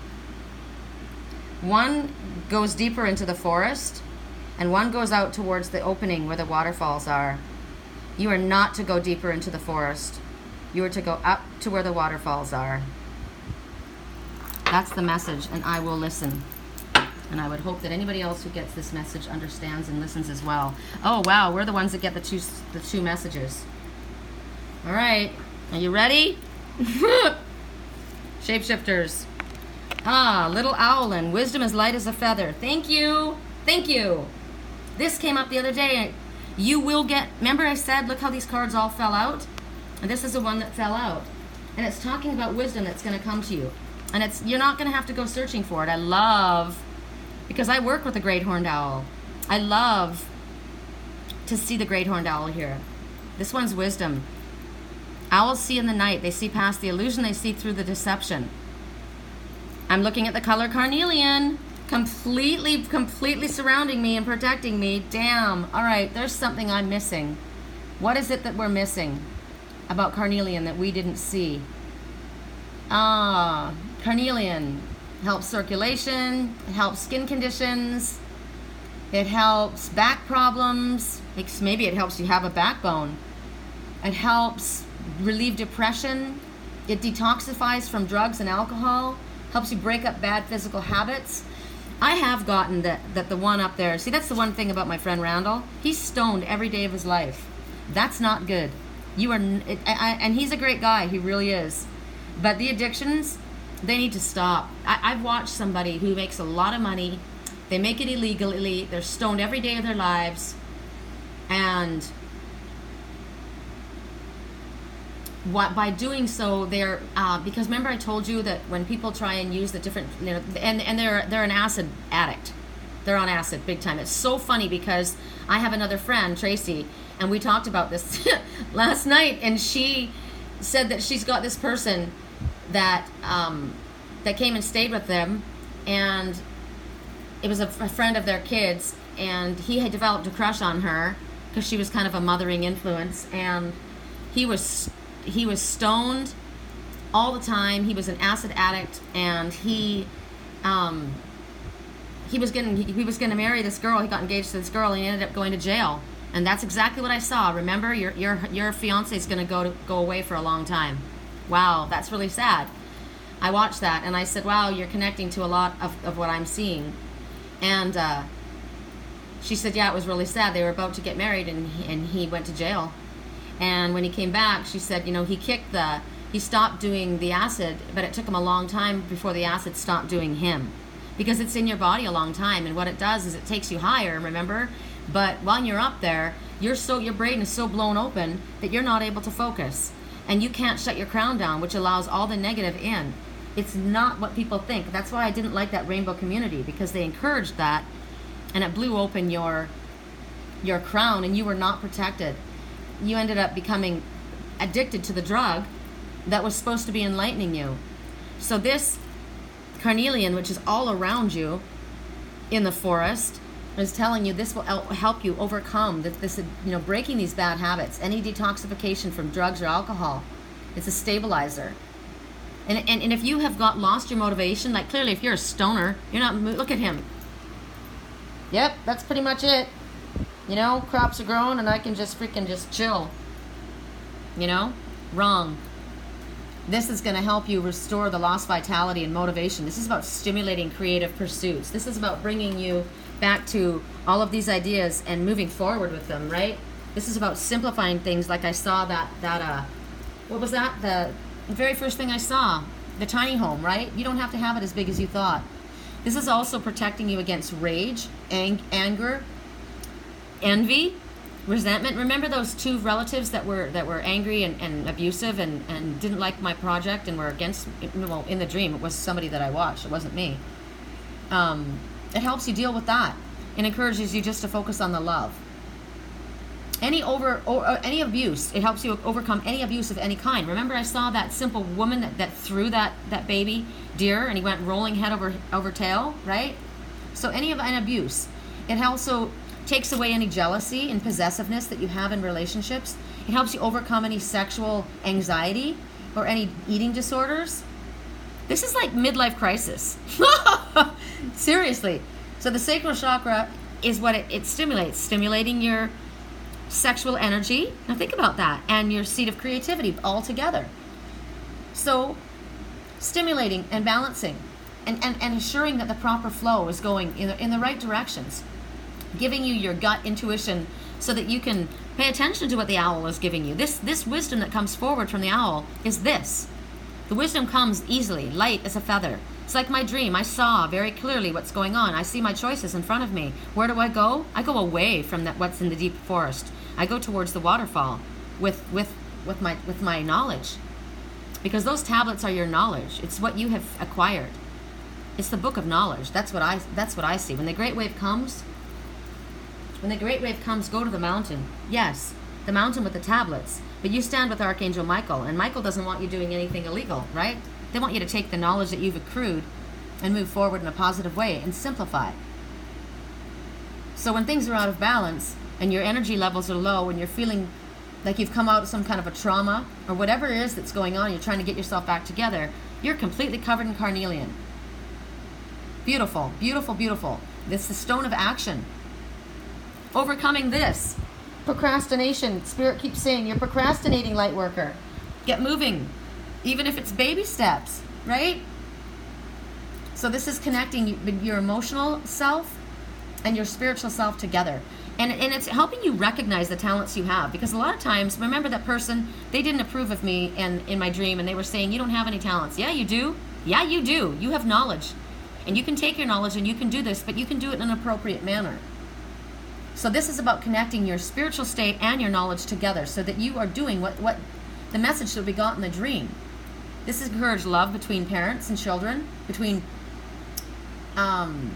One goes deeper into the forest, and one goes out towards the opening where the waterfalls are. You are not to go deeper into the forest. You are to go up to where the waterfalls are. That's the message, and I will listen. And I would hope that anybody else who gets this message understands and listens as well. Oh, wow, we're the ones that get the two messages. All right, are you ready? Shapeshifters. Ah, little Owelyn. Wisdom is light as a feather. Thank you. Thank you. This came up the other day. You will get... Remember I said, look how these cards all fell out? And this is the one that fell out. And it's talking about wisdom that's going to come to you. And it's you're not going to have to go searching for it. I love... Because I work with a great horned owl. I love to see the great horned owl here. This one's wisdom. Owls see in the night. They see past the illusion. They see through the deception. I'm looking at the color carnelian. Completely surrounding me and protecting me. Damn. All right, there's something I'm missing. What is it that we're missing about carnelian that we didn't see? Ah, carnelian helps circulation. It helps skin conditions. It helps back problems. Maybe it helps you have a backbone. It helps relieve depression. It detoxifies from drugs and alcohol. Helps you break up bad physical habits. I have gotten that the one up there, see, that's the one thing about my friend Randall. He's stoned every day of his life. That's not good. And he's a great guy, he really is. But the addictions, they need to stop. I've watched somebody who makes a lot of money. They make it illegally. They're stoned every day of their lives. And by doing so, they're because remember I told you that when people try and use the different, and they're an acid addict. They're on acid big time. It's so funny because I have another friend, Tracy, and we talked about this last night, and she said that she's got this person that that came and stayed with them, and it was a friend of their kids, and he had developed a crush on her because she was kind of a mothering influence, and he was stoned all the time. He was an acid addict, and he was gonna marry this girl. He got engaged to this girl, and he ended up going to jail. And that's exactly what I saw. Remember, your fiance is gonna go away for a long time. Wow, that's really sad. I watched that, and I said, wow, you're connecting to a lot of what I'm seeing. And she said, yeah, it was really sad. They were about to get married, and he went to jail. And when he came back, she said, he stopped doing the acid, but it took him a long time before the acid stopped doing him. Because it's in your body a long time, and what it does is it takes you higher, remember? But while you're up there, your brain is so blown open that you're not able to focus. And you can't shut your crown down, which allows all the negative in. It's not what people think. That's why I didn't like that rainbow community, because they encouraged that, and it blew open your crown, and you were not protected. You ended up becoming addicted to the drug that was supposed to be enlightening you. So this carnelian, which is all around you in the forest, is telling you this will help you overcome this, breaking these bad habits, any detoxification from drugs or alcohol. It's a stabilizer. And if you have lost your motivation, like clearly if you're a stoner, you're not, look at him. Yep, that's pretty much it. Crops are growing and I can just chill. Wrong. This is going to help you restore the lost vitality and motivation. This is about stimulating creative pursuits. This is about bringing you back to all of these ideas and moving forward with them, right? This is about simplifying things, like I saw that what was that? The very first thing I saw, the tiny home, right? You don't have to have it as big as you thought. This is also protecting you against rage, anger, envy, resentment. Remember those two relatives that were angry and abusive and didn't like my project and were against, well, in the dream, it was somebody that I watched, it wasn't me. It helps you deal with that and encourages you just to focus on the love. any abuse. It helps you overcome any abuse of any kind. Remember, I saw that simple woman that threw that baby deer, and he went rolling head over tail, right? So any of an abuse. It also takes away any jealousy and possessiveness that you have in relationships. It helps you overcome any sexual anxiety or any eating disorders. This is like midlife crisis. Seriously. So the sacral chakra is what it stimulates, stimulating your sexual energy. Now think about that, and your seat of creativity all together. So stimulating and balancing and ensuring that the proper flow is going in the right directions, giving you your gut intuition so that you can pay attention to what the owl is giving you. This wisdom that comes forward from the owl is this. The wisdom comes easily, light as a feather. It's like my dream. I saw very clearly what's going on. I see my choices in front of me. Where do I go? I go away from what's in the deep forest. I go towards the waterfall with my knowledge. Because those tablets are your knowledge. It's what you have acquired. It's the book of knowledge. That's what I see. When the great wave comes, go to the mountain. Yes, the mountain with the tablets. But you stand with Archangel Michael, and Michael doesn't want you doing anything illegal, right? They want you to take the knowledge that you've accrued and move forward in a positive way and simplify. So when things are out of balance and your energy levels are low and you're feeling like you've come out of some kind of a trauma or whatever it is that's going on, you're trying to get yourself back together, you're completely covered in carnelian. Beautiful, beautiful, beautiful. This is the stone of action. Overcoming this. Procrastination. Spirit keeps saying you're procrastinating, light worker. Get moving. Even if it's baby steps, right? So this is connecting your emotional self and your spiritual self together. And it's helping you recognize the talents you have. Because a lot of times, remember that person, they didn't approve of me in my dream, and they were saying, you don't have any talents. Yeah, you do. Yeah, you do. You have knowledge. And you can take your knowledge and you can do this, but you can do it in an appropriate manner. So this is about connecting your spiritual state and your knowledge together so that you are doing what the message that we got in the dream. This encourages love between parents and children, between and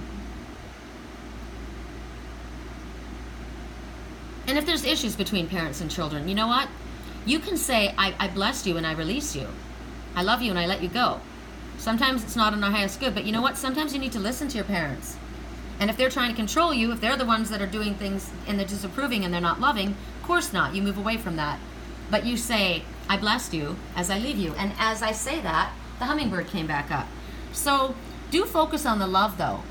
if there's issues between parents and children, you know what? You can say, I blessed you and I release you. I love you and I let you go. Sometimes it's not in our highest good, but you know what? Sometimes you need to listen to your parents. And if they're trying to control you, if they're the ones that are doing things and they're disapproving and they're not loving, of course not. You move away from that. But you say, I blessed you as I leave you. And as I say that, the hummingbird came back up. So do focus on the love, though.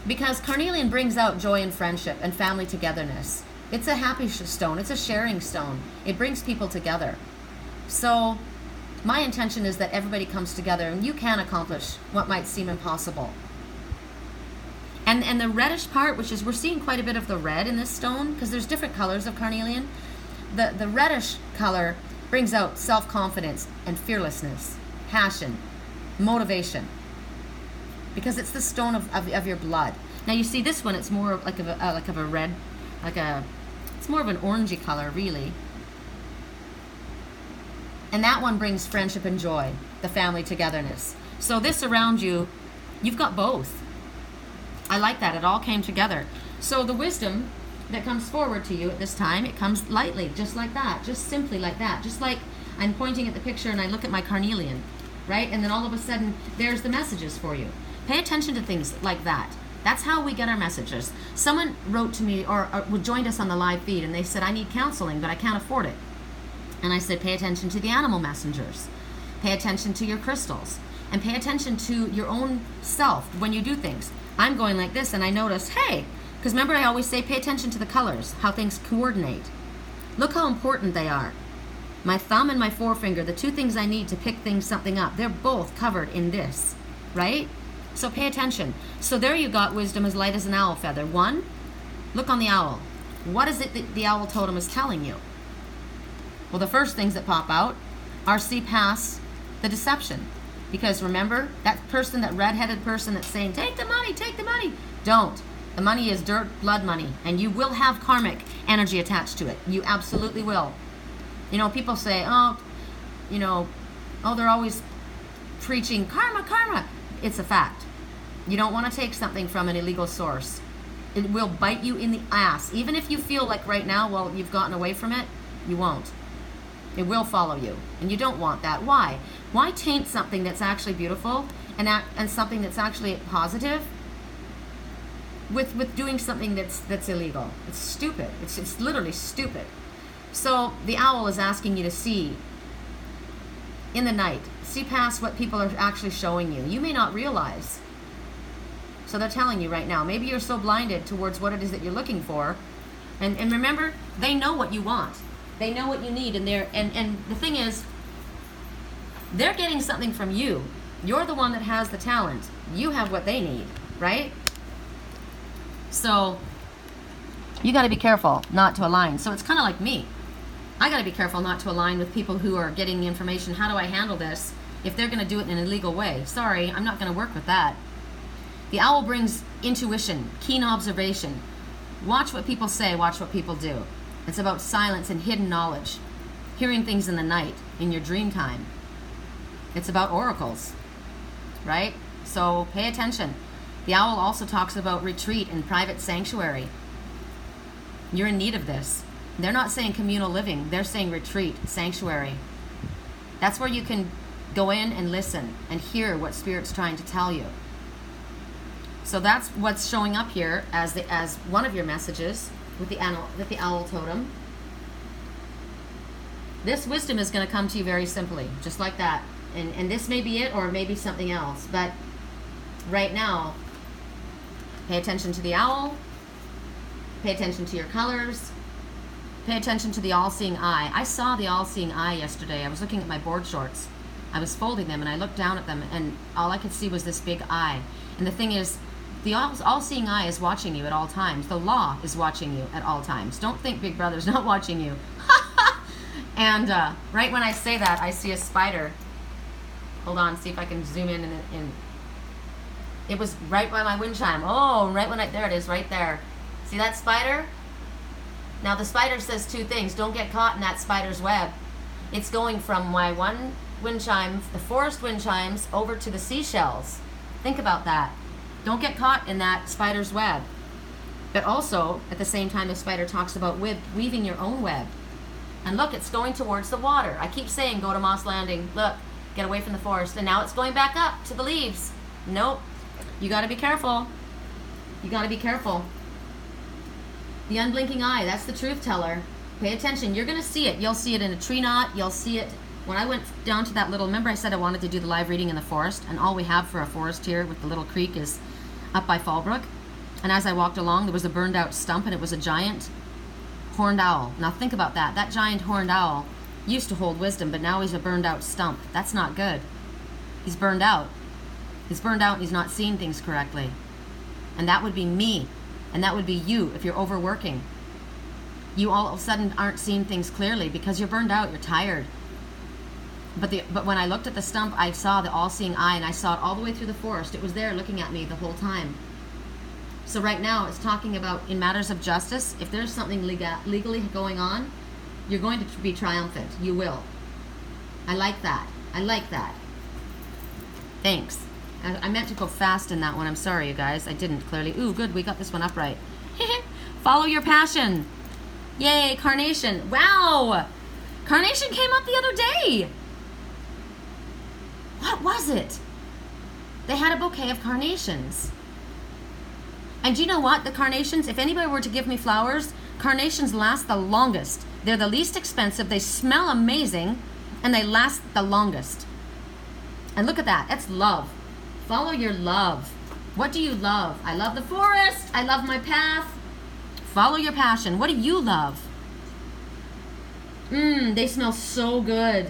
Because carnelian brings out joy and friendship and family togetherness. It's a happy stone. It's a sharing stone. It brings people together. So my intention is that everybody comes together and you can accomplish what might seem impossible. And the reddish part, which is, we're seeing quite a bit of the red in this stone, because there's different colors of carnelian. The reddish color brings out self-confidence and fearlessness, passion, motivation, because it's the stone of your blood. Now you see this one, it's more like of a red, it's more of an orangey color, really. And that one brings friendship and joy, the family togetherness. So this around you, you've got both. I like that. It all came together. So the wisdom that comes forward to you at this time, it comes lightly, just like that, just simply like that. Just like I'm pointing at the picture and I look at my carnelian, right? And then all of a sudden, there's the messages for you. Pay attention to things like that. That's how we get our messages. Someone wrote to me or joined us on the live feed and they said, I need counseling, but I can't afford it. And I said, pay attention to the animal messengers. Pay attention to your crystals. And pay attention to your own self when you do things. I'm going like this and I notice, hey, because remember I always say pay attention to the colors, how things coordinate. Look how important they are. My thumb and my forefinger, the two things I need to pick something up, they're both covered in this, right? So pay attention. So there you got wisdom as light as an owl feather. One, look on the owl. What is it that the owl totem is telling you? Well, the first things that pop out are see past the deception. Because remember, that person, that red-headed person that's saying, take the money, don't. The money is dirt, blood money, and you will have karmic energy attached to it. You absolutely will. You know, people say, they're always preaching karma. It's a fact. You don't want to take something from an illegal source. It will bite you in the ass. Even if you feel like right now, well, you've gotten away from it, you won't. It will follow you. And you don't want that. Why? Why taint something that's actually beautiful and something that's actually positive with doing something that's illegal? It's stupid. It's literally stupid. So the owl is asking you to see in the night. See past what people are actually showing you. You may not realize. So they're telling you right now. Maybe you're so blinded towards what it is that you're looking for. And remember, they know what you want. They know what you need. And the thing is, they're getting something from you. You're the one that has the talent. You have what they need, right? So you got to be careful not to align. So it's kind of like me. I got to be careful not to align with people who are getting the information. How do I handle this if they're going to do it in an illegal way? Sorry, I'm not going to work with that. The owl brings intuition, keen observation. Watch what people say, watch what people do. It's about silence and hidden knowledge. Hearing things in the night, in your dream time. It's about oracles, right? So pay attention. The owl also talks about retreat and private sanctuary. You're in need of this. They're not saying communal living. They're saying retreat, sanctuary. That's where you can go in and listen and hear what Spirit's trying to tell you. So that's what's showing up here as one of your messages with the owl totem. This wisdom is going to come to you very simply, just like that. And this may be it, or maybe something else. But right now, pay attention to the owl. Pay attention to your colors. Pay attention to the all-seeing eye. I saw the all-seeing eye yesterday. I was looking at my board shorts. I was folding them, and I looked down at them, and all I could see was this big eye. And the thing is, the all-seeing eye is watching you at all times. The law is watching you at all times. Don't think Big Brother's not watching you. And right when I say that, I see a spider. Hold on, see if I can zoom in. It was right by my wind chime. Oh, right when there it is, right there. See that spider? Now the spider says two things. Don't get caught in that spider's web. It's going from my one wind chime, the forest wind chimes, over to the seashells. Think about that. Don't get caught in that spider's web. But also, at the same time, the spider talks about weaving your own web. And look, it's going towards the water. I keep saying, go to Moss Landing. Look, get away from the forest. And now it's going back up to the leaves. Nope. You got to be careful. You got to be careful. The unblinking eye, that's the truth teller. Pay attention. You're going to see it. You'll see it in a tree knot. You'll see it. When I went down to that little, remember I said I wanted to do the live reading in the forest, and all we have for a forest here with the little creek is up by Fallbrook. And as I walked along, there was a burned out stump, and it was a giant horned owl. Now think about that. That giant horned owl used to hold wisdom, but now he's a burned out stump. That's not good. He's burned out. He's burned out and he's not seeing things correctly. And that would be me. And that would be you if you're overworking. You all of a sudden aren't seeing things clearly because you're burned out, you're tired. But when I looked at the stump, I saw the all-seeing eye, and I saw it all the way through the forest. It was there looking at me the whole time. So right now it's talking about in matters of justice, if there's something legally going on, you're going to be triumphant. You will. I like that. I like that. Thanks. I meant to go fast in that one. I'm sorry, you guys. I didn't clearly. Ooh, good. We got this one up right. Follow your passion. Yay, Carnation. Wow. Carnation came up the other day. What was it? They had a bouquet of carnations. And do you know what? The carnations, if anybody were to give me flowers, carnations last the longest. They're the least expensive. They smell amazing. And they last the longest. And look at that. That's love. Follow your love. What do you love? I love the forest. I love my path. Follow your passion. What do you love? They smell so good.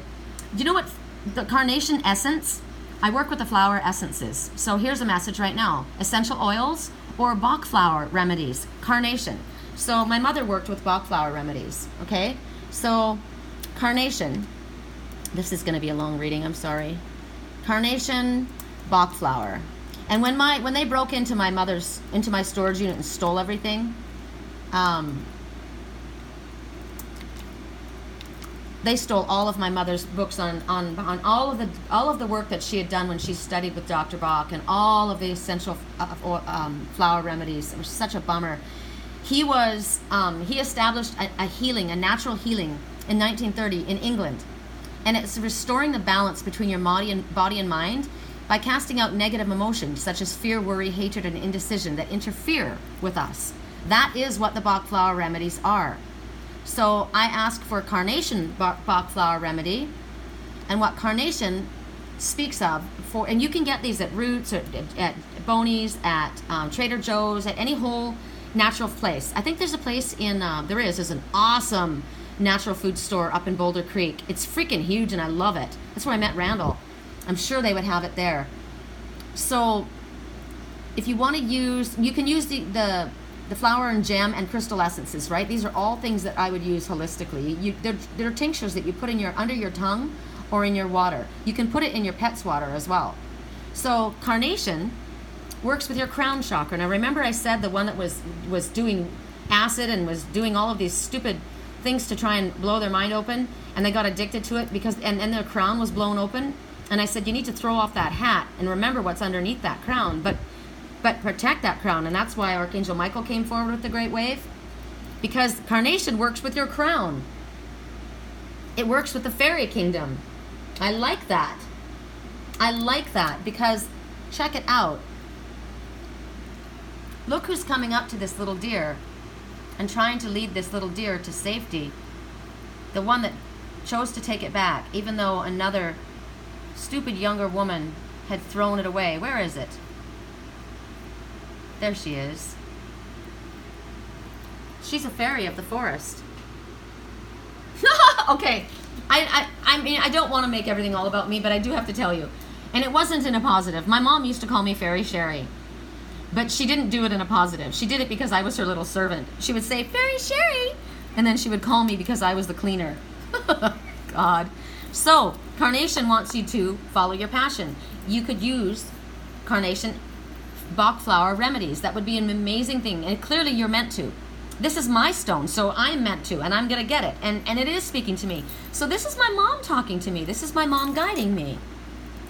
Do you know what? The carnation essence? I work with the flower essences. So here's a message right now. Essential oils or Bach flower remedies. Carnation. So my mother worked with Bach flower remedies. Okay? So carnation. This is going to be a long reading. I'm sorry. Carnation, Bach flower. And when they broke into my storage unit and stole the They stole all of my mother's books on all of the work that she had done when she studied with Dr. Bach, and all of the essential flower remedies. It was such a bummer. He established a natural healing in 1930 in England, and it's restoring the balance between your body and mind by casting out negative emotions such as fear, worry, hatred, and indecision that interfere with us. That is what the Bach flower remedies are. So I asked for Carnation Bach flower remedy, and what Carnation speaks of, and you can get these at Roots, or at Boney's, at Trader Joe's, at any whole natural place. I think there's a place in, there's an awesome natural food store up in Boulder Creek. It's freaking huge and I love it. That's where I met Randall. I'm sure they would have it there. So if you want to use, you can use the flower and gem and crystal essences, right? These are all things that I would use holistically. They're tinctures that you put in under your tongue or in your water. You can put it in your pet's water as well. So Carnation works with your crown chakra. Now remember I said the one that was doing acid and was doing all of these stupid things to try and blow their mind open, and they got addicted to it because and their crown was blown open. And I said, you need to throw off that hat and remember what's underneath that crown, but protect that crown. And that's why Archangel Michael came forward with the Great Wave, because Carnation works with your crown. It works with the fairy kingdom. I like that. I like that because check it out. Look who's coming up to this little deer and trying to lead this little deer to safety. The one that chose to take it back, even though another stupid younger woman had thrown it away. Where is it? There she is. She's a fairy of the forest. Okay, I mean, I don't want to make everything all about me, but I do have to tell you. And it wasn't in a positive. My mom used to call me Fairy Sherry, but she didn't do it in a positive. She did it because I was her little servant. She would say, Fairy Sherry, and then she would call me because I was the cleaner. God. So, Carnation wants you to follow your passion. You could use Carnation Bach flower remedies. That would be an amazing thing. And clearly you're meant to. This is my stone, so I'm meant to, and I'm going to get it. And it is speaking to me. So this is my mom talking to me. This is my mom guiding me.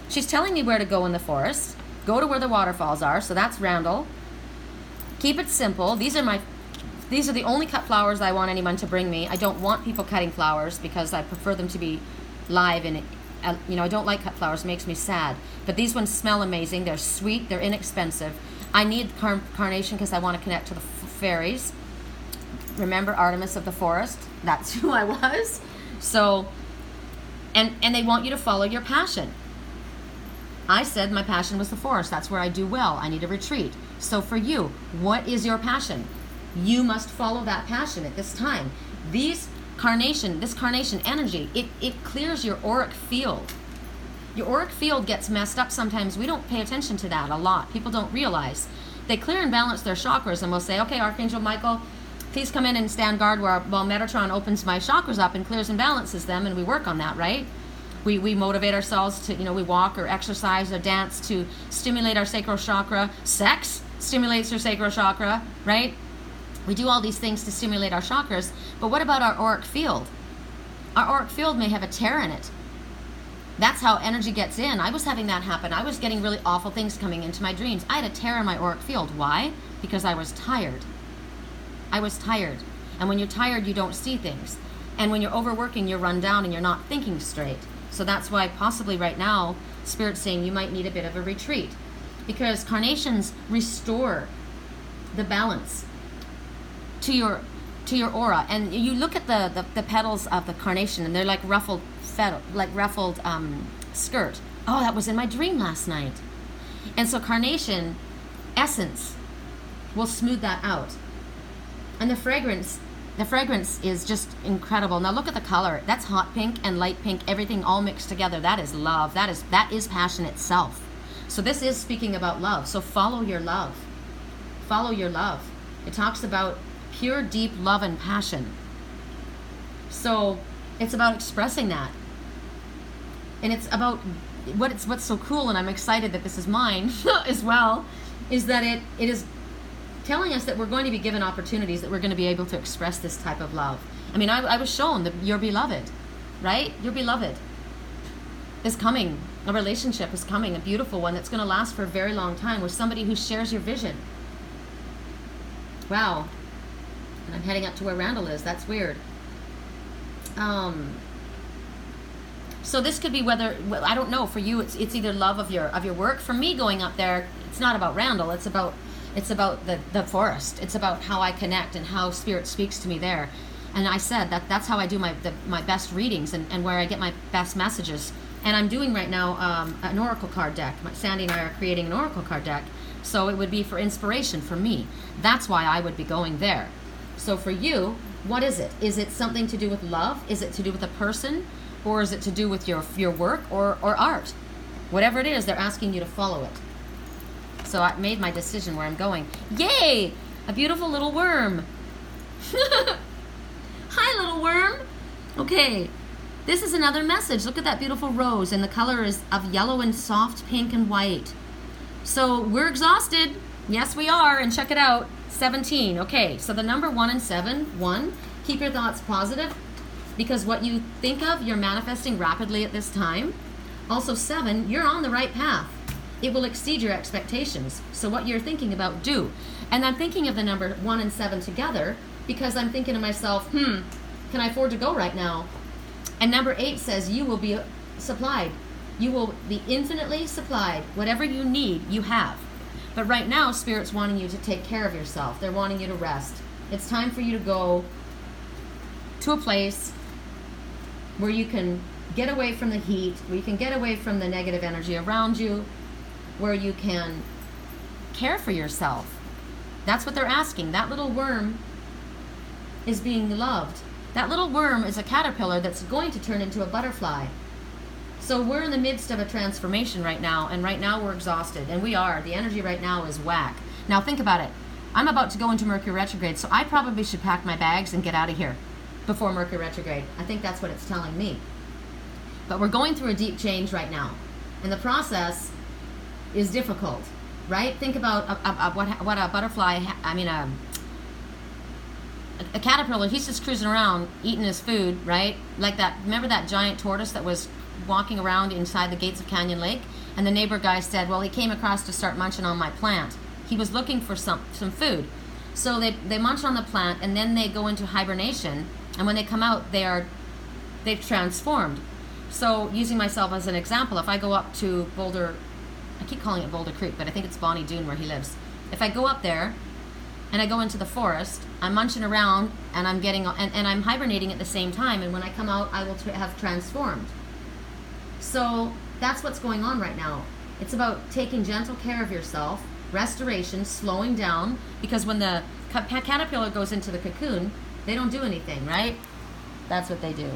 She's telling me where to go in the forest. Go to where the waterfalls are. So that's Randall. Keep it simple. These are the only cut flowers I want anyone to bring me. I don't want people cutting flowers because I prefer them to be live, and I don't like cut flowers. It makes me sad. But these ones smell amazing. They're sweet. They're inexpensive. I need Carnation because I want to connect to the fairies. Remember Artemis of the forest? That's who I was. So, and they want you to follow your passion. I said my passion was the forest. That's where I do well. I need a retreat. So for you, what is your passion? You must follow that passion at this time. This carnation energy, it clears your auric field. Your auric field gets messed up sometimes. We don't pay attention to that a lot. People don't realize. They clear and balance their chakras, and we'll say, okay, Archangel Michael, please come in and stand guard while Metatron opens my chakras up and clears and balances them, and we work on that, right? We motivate ourselves to, we walk or exercise or dance to stimulate our sacral chakra. Sex stimulates your sacral chakra, right? We do all these things to stimulate our chakras, but what about our auric field? Our auric field may have a tear in it. That's how energy gets in. I was having that happen. I was getting really awful things coming into my dreams. I had a tear in my auric field. Why? Because I was tired. I was tired. And when you're tired, you don't see things. And when you're overworking, you're run down and you're not thinking straight. So that's why possibly right now, Spirit's saying you might need a bit of a retreat. Because carnations restore the balance to your aura. And you look at the petals of the carnation, and they're like ruffled skirt. Oh, that was in my dream last night. And so carnation essence will smooth that out. And the fragrance is just incredible. Now look at the color. That's hot pink and light pink, everything all mixed together. That is love. That is passion itself. So this is speaking about love. So follow your love. Follow your love. It talks about pure, deep love and passion. So it's about expressing that. And it's about what's so cool, and I'm excited that this is mine as well, is that it is telling us that we're going to be given opportunities, that we're going to be able to express this type of love. I mean, I was shown that you're beloved. right? Your beloved is coming. A relationship is coming, a beautiful one that's going to last for a very long time with somebody who shares your vision. Wow. And I'm heading up to where Randall is. That's weird. So this could be whether, well, I don't know, for you it's either love of your work. For me, going up there, it's not about Randall. It's about the forest. It's about how I connect and how spirit speaks to me there. And I said that's how I do my best readings and where I get my best messages. And I'm doing right now an oracle card deck. Sandy and I are creating an oracle card deck. So it would be for inspiration for me. That's why I would be going there. So for you, what is it? Is it something to do with love? Is it to do with a person? Or is it to do with your work or art? Whatever it is, they're asking you to follow it. So I made my decision where I'm going. Yay! A beautiful little worm. Hi, little worm. Okay, this is another message. Look at that beautiful rose, and the color is of yellow and soft pink and white. So we're exhausted. Yes, we are, and check it out. 17. Okay, so the number 1 and 7. 1, keep your thoughts positive, because what you think of, you're manifesting rapidly at this time. Also 7, you're on the right path. It will exceed your expectations. So what you're thinking about, do. And I'm thinking of the number 1 and 7 together because I'm thinking to myself, can I afford to go right now? And number 8 says you will be supplied. You will be infinitely supplied. Whatever you need, you have. But right now, Spirit's wanting you to take care of yourself. They're wanting you to rest. It's time for you to go to a place where you can get away from the heat, where you can get away from the negative energy around you, where you can care for yourself. That's what they're asking. That little worm is being loved. That little worm is a caterpillar that's going to turn into a butterfly. So we're in the midst of a transformation right now, and right now we're exhausted, and we are. The energy right now is whack. Now think about it. I'm about to go into Mercury retrograde, so I probably should pack my bags and get out of here before Mercury retrograde. I think that's what it's telling me. But we're going through a deep change right now, and the process is difficult, right? Think about what a butterfly, a caterpillar, he's just cruising around eating his food, right? Like that, remember that giant tortoise that was walking around inside the gates of Canyon Lake? And the neighbor guy said, well, he came across to start munching on my plant. He was looking for some food. So they munch on the plant, and then they go into hibernation, and when they come out, they've transformed. So using myself as an example, if I go up to Boulder, I keep calling it Boulder Creek, but I think it's Bonnie Doon where he lives. If I go up there and I go into the forest, I'm munching around and I'm getting and I'm hibernating at the same time, and when I come out, I will have transformed. So that's what's going on right now. It's about taking gentle care of yourself, restoration, slowing down, because when the caterpillar goes into the cocoon, they don't do anything, right? That's what they do.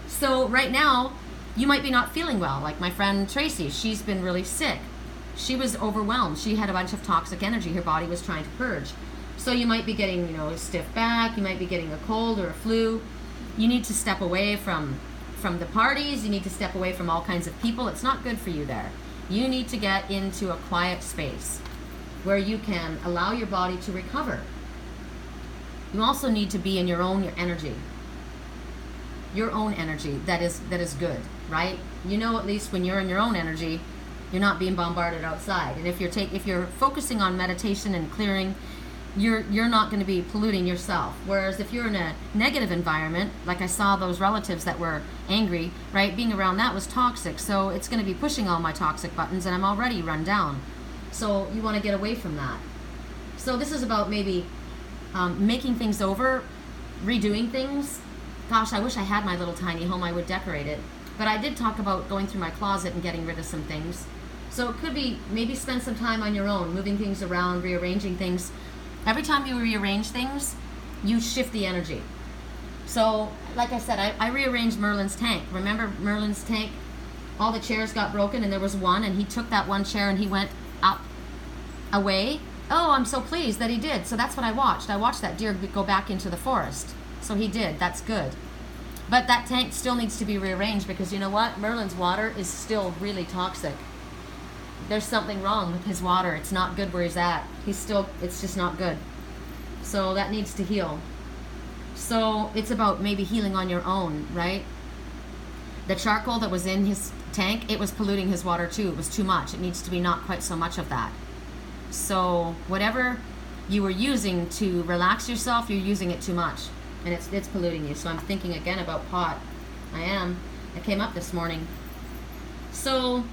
So right now, you might be not feeling well. Like my friend Tracy, she's been really sick. She was overwhelmed. She had a bunch of toxic energy. Her body was trying to purge. So you might be getting, a stiff back. You might be getting a cold or a flu. You need to step away from the parties. You need to step away from all kinds of people. It's not good for you there. You need to get into a quiet space where you can allow your body to recover. You also need to be in your own energy. Your own energy that is good, right? At least when you're in your own energy, you're not being bombarded outside. And if you're focusing on meditation and clearing, you're not going to be polluting yourself. Whereas if you're in a negative environment, like I saw those relatives that were angry, right? Being around that was toxic. So it's going to be pushing all my toxic buttons, and I'm already run down. So you want to get away from that. So this is about maybe making things over, redoing things. Gosh, I wish I had my little tiny home. I would decorate it. But I did talk about going through my closet and getting rid of some things. So it could be maybe spend some time on your own, moving things around, rearranging things. Every time you rearrange things, you shift the energy. So, like I said, I rearranged Merlin's tank. Remember Merlin's tank? All the chairs got broken, and there was one, and he took that one chair and he went up, away. Oh, I'm so pleased that he did. So that's what I watched. I watched that deer go back into the forest. So he did. That's good. But that tank still needs to be rearranged, because you know what? Merlin's water is still really toxic. There's something wrong with his water. It's not good where he's at. It's just not good. So that needs to heal. So it's about maybe healing on your own, right? The charcoal that was in his tank, it was polluting his water too. It was too much. It needs to be not quite so much of that. So whatever you were using to relax yourself, you're using it too much, and it's polluting you. So I'm thinking again about pot. It came up this morning. So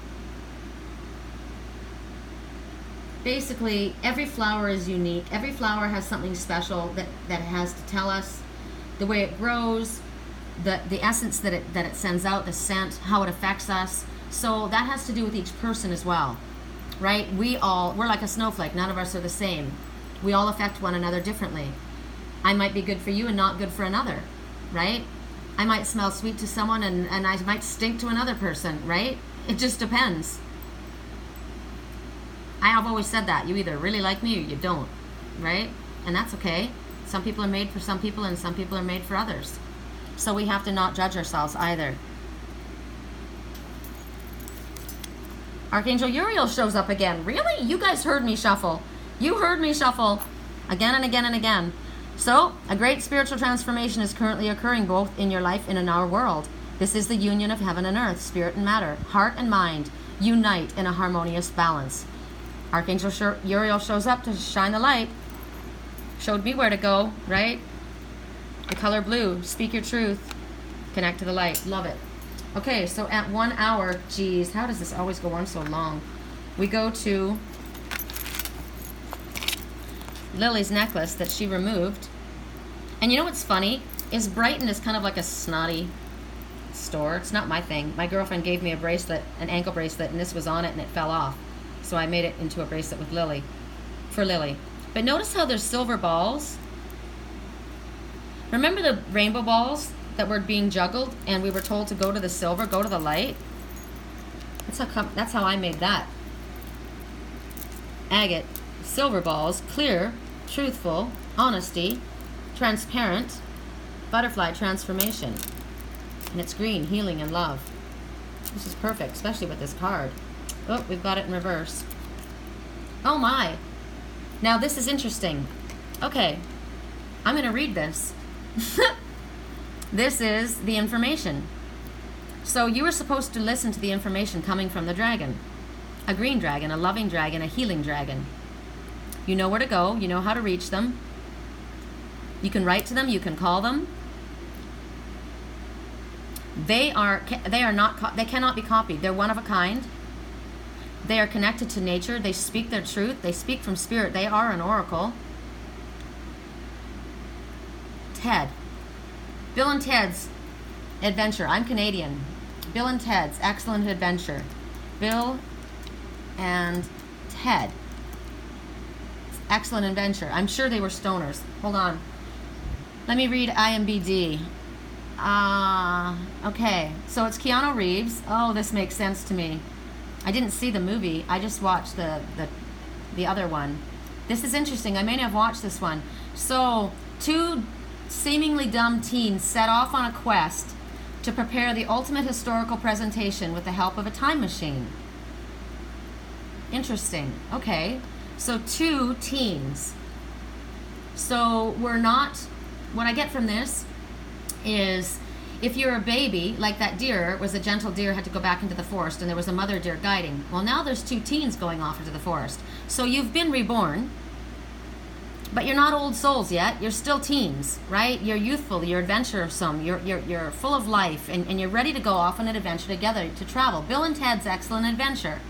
basically, every flower is unique. Every flower has something special that it has to tell us. The way it grows, the essence that it sends out, the scent, how it affects us. So that has to do with each person as well, right? We're like a snowflake. None of us are the same. We all affect one another differently. I might be good for you and not good for another, right? I might smell sweet to someone and I might stink to another person, right? It just depends. I have always said that. You either really like me or you don't, right? And that's okay. Some people are made for some people and some people are made for others. So we have to not judge ourselves either. Archangel Uriel shows up again. Really? You guys heard me shuffle. You heard me shuffle again and again and again. So, a great spiritual transformation is currently occurring both in your life and in our world. This is the union of heaven and earth, spirit and matter, heart and mind, unite in a harmonious balance. Archangel Uriel shows up to shine the light. Showed me where to go, right? The color blue, speak your truth, connect to the light. Love it. Okay, so at 1 hour, geez, how does this always go on so long? We go to Lily's necklace that she removed. And you know what's funny? Is Brighton is kind of like a snotty store. It's not my thing. My girlfriend gave me a bracelet, an ankle bracelet, and this was on it and it fell off. So I made it into a bracelet with Lily, for Lily. But notice how there's silver balls. Remember the rainbow balls that were being juggled and we were told to go to the silver, go to the light? That's how I made that. Agate, silver balls, clear, truthful, honesty, transparent, butterfly transformation. And it's green, healing and love. This is perfect, especially with this card. Oh, we've got it in reverse. Oh my. Now this is interesting. Okay, I'm going to read this. This is the information. So you were supposed to listen to the information coming from the dragon. A green dragon, a loving dragon, a healing dragon. You know where to go. You know how to reach them. You can write to them. You can call them. They cannot be copied. They're one of a kind. They are connected to nature. They speak their truth. They speak from spirit. They are an oracle. Ted. Bill and Ted's Adventure. I'm Canadian. Bill and Ted's Excellent Adventure. Bill and Ted. Excellent Adventure. I'm sure they were stoners. Hold on. Let me read IMBD. Okay. So it's Keanu Reeves. Oh, this makes sense to me. I didn't see the movie. I just watched the other one. This is interesting. I may not have watched this one. So, two seemingly dumb teens set off on a quest to prepare the ultimate historical presentation with the help of a time machine. Interesting. Okay. So, two teens. So, what I get from this is, if you're a baby, like that deer was a gentle deer, had to go back into the forest, and there was a mother deer guiding. Well, now there's two teens going off into the forest. So you've been reborn, but you're not old souls yet. You're still teens, right? You're youthful, you're adventuresome, you're full of life, and you're ready to go off on an adventure together to travel. Bill and Ted's Excellent Adventure.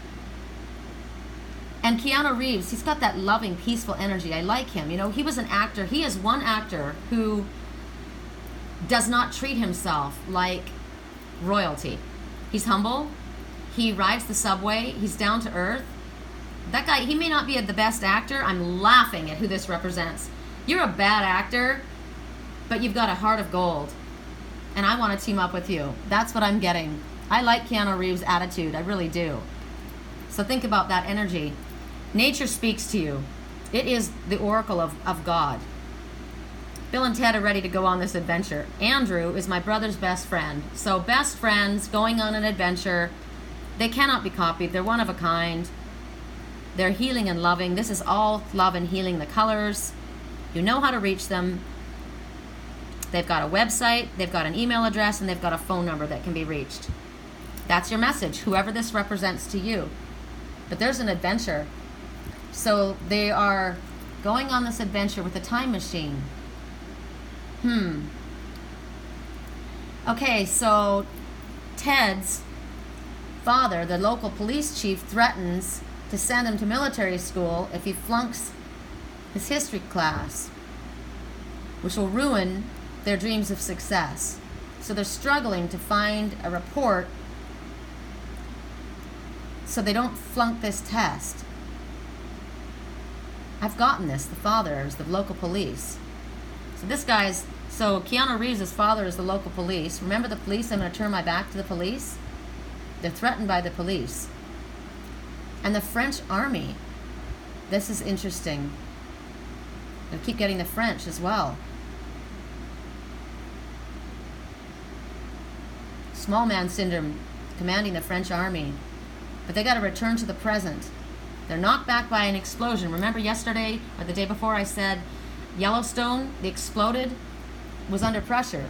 And Keanu Reeves, he's got that loving, peaceful energy. I like him. You know, he was an actor. He is one actor who does not treat himself like royalty. He's humble. He rides the subway. He's down to earth. That guy, he may not be the best actor. I'm laughing at who this represents. You're a bad actor, but you've got a heart of gold. And I want to team up with you. That's what I'm getting. I like Keanu Reeves' attitude. I really do. So think about that energy. Nature speaks to you. It is the oracle of God. Bill and Ted are ready to go on this adventure. Andrew is my brother's best friend. So best friends going on an adventure. They cannot be copied. They're one of a kind. They're healing and loving. This is all love and healing. The colors. You know how to reach them. They've got a website, they've got an email address, and they've got a phone number that can be reached. That's your message, whoever this represents to you. But there's an adventure. So they are going on this adventure with a time machine. Okay, so Ted's father, the local police chief, threatens to send him to military school if he flunks his history class, which will ruin their dreams of success. So they're struggling to find a report so they don't flunk this test. I've gotten this. The father is the local police. So Keanu Reeves' father is the local police. Remember the police? I'm going to turn my back to the police. They're threatened by the police. And the French army. This is interesting. They'll keep getting the French as well. Small man syndrome commanding the French army. But they got to return to the present. They're knocked back by an explosion. Remember yesterday or the day before I said Yellowstone, the exploded, was under pressure.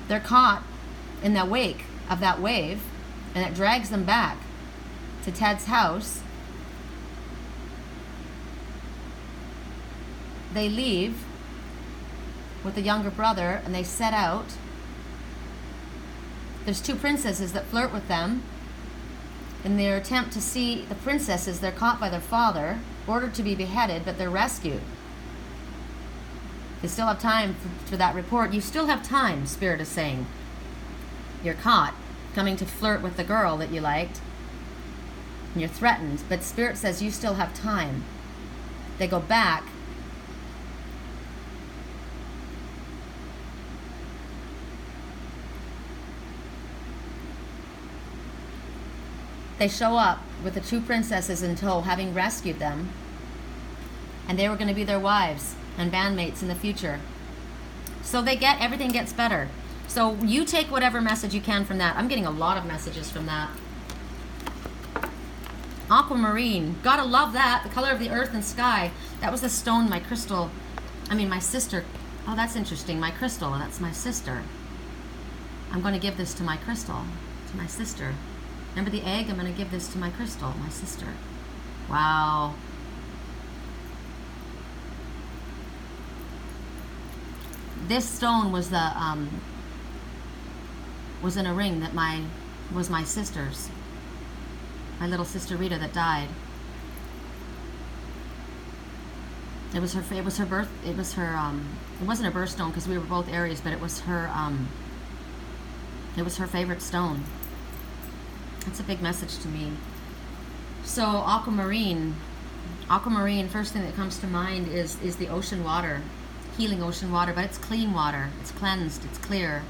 They're caught in the wake of that wave, and it drags them back to Ted's house. They leave with the younger brother, and they set out. There's two princesses that flirt with them. In their attempt to see the princesses, they're caught by their father, ordered to be beheaded, but they're rescued. They still have time for that report. You still have time, Spirit is saying. You're caught coming to flirt with the girl that you liked, and you're threatened, but Spirit says you still have time. They go back. They show up with the two princesses in tow, having rescued them, and they were going to be their wives and bandmates in the future. So everything gets better. So you take whatever message you can from that. I'm getting a lot of messages from that. Aquamarine, gotta love that. The color of the earth and sky. That was the stone my sister. Oh, that's interesting. My crystal, that's my sister. I'm going to give this to my crystal, to my sister. Remember the egg? I'm going to give this to my crystal, my sister. Wow. This stone was was in a ring that was my sister's. My little sister Rita that died. It was her birth. It wasn't her birthstone because we were both Aries, but it was her favorite stone. That's a big message to me. So aquamarine, first thing that comes to mind is the ocean water, healing ocean water, but it's clean water. It's cleansed, it's clear.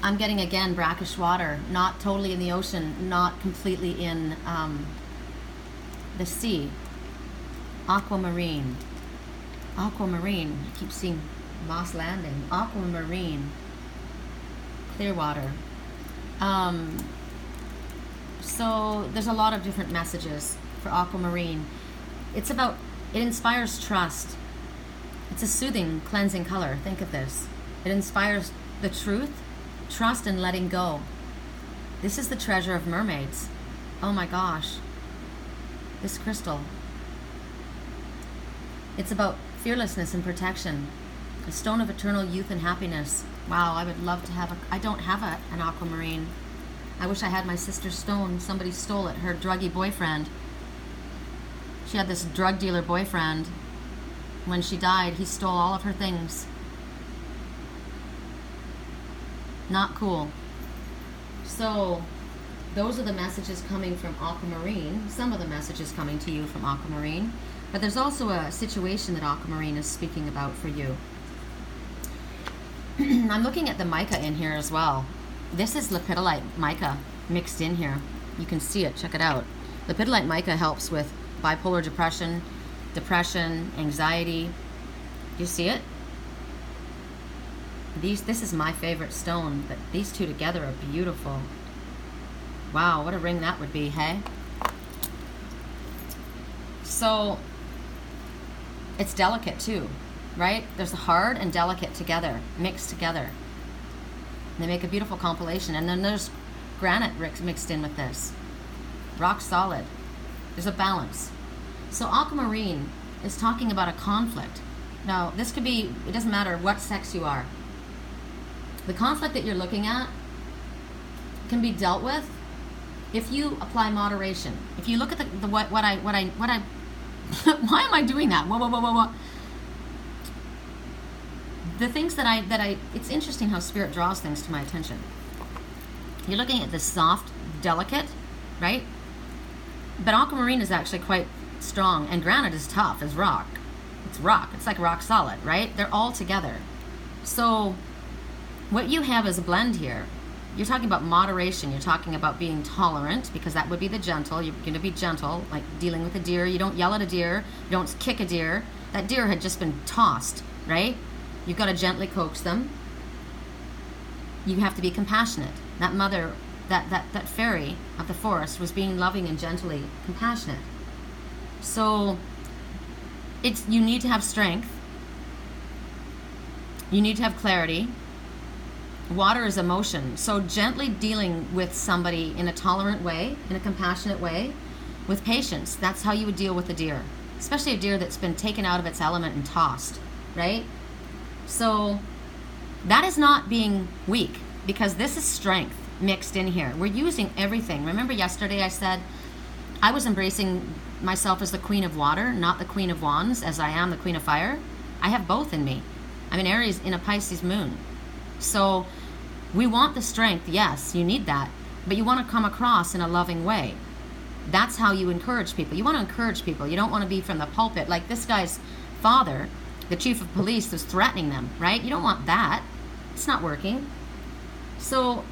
I'm getting again brackish water, not totally in the ocean, not completely in the sea. Aquamarine. I keep seeing Moss Landing. Aquamarine. Clear water. So there's a lot of different messages for aquamarine. It inspires trust. It's a soothing, cleansing color. Think of this. It inspires the truth, trust, and letting go. This is the treasure of mermaids. Oh my gosh. This crystal. It's about fearlessness and protection. A stone of eternal youth and happiness. Wow, I would love to have I don't have an aquamarine. I wish I had my sister's stone. Somebody stole it. Her druggy boyfriend. She had this drug dealer boyfriend. When she died, he stole all of her things. Not cool. So, those are the messages coming from aquamarine. Some of the messages coming to you from aquamarine. But there's also a situation that aquamarine is speaking about for you. I'm looking at the mica in here as well. This is lepidolite mica mixed in here. You can see it. Check it out. Lepidolite mica helps with bipolar depression, anxiety. You see it? This is my favorite stone, but these two together are beautiful. Wow, what a ring that would be, hey? So, It's delicate too, right? There's the hard and delicate together, mixed together. They make a beautiful compilation. And then there's granite mixed in with this. Rock solid. There's a balance. So Aquamarine is talking about a conflict. Now, this could be, it doesn't matter what sex you are. The conflict that you're looking at can be dealt with if you apply moderation. If you look at the what I why am I doing that? Whoa. The things that I it's interesting how spirit draws things to my attention. You're looking at the soft, delicate, right? But Aquamarine is actually quite strong, and granite is tough as rock. It's rock. It's like rock solid, right? They're all together. So what you have is a blend here. You're talking about moderation. You're talking about being tolerant, because that would be the gentle. You're going to be gentle, like dealing with a deer. You don't yell at a deer. You don't kick a deer. That deer had just been tossed, right? You've got to gently coax them. You have to be compassionate. That mother, that fairy of the forest was being loving and gently compassionate. So you need to have strength. You need to have clarity. Water is emotion. So gently dealing with somebody in a tolerant way, in a compassionate way, with patience. That's how you would deal with a deer, especially a deer that's been taken out of its element and tossed, right? So that is not being weak, because this is strength mixed in here. We're using everything. Remember yesterday I said I was embracing myself as the queen of water, not the queen of wands, as I am the queen of fire. I have both in me. I'm an Aries in a Pisces moon. So we want the strength, yes, you need that, but you want to come across in a loving way. That's how you encourage people. You want to encourage people. You don't want to be from the pulpit. Like this guy's father, the chief of police, was threatening them, right? You don't want that. It's not working. So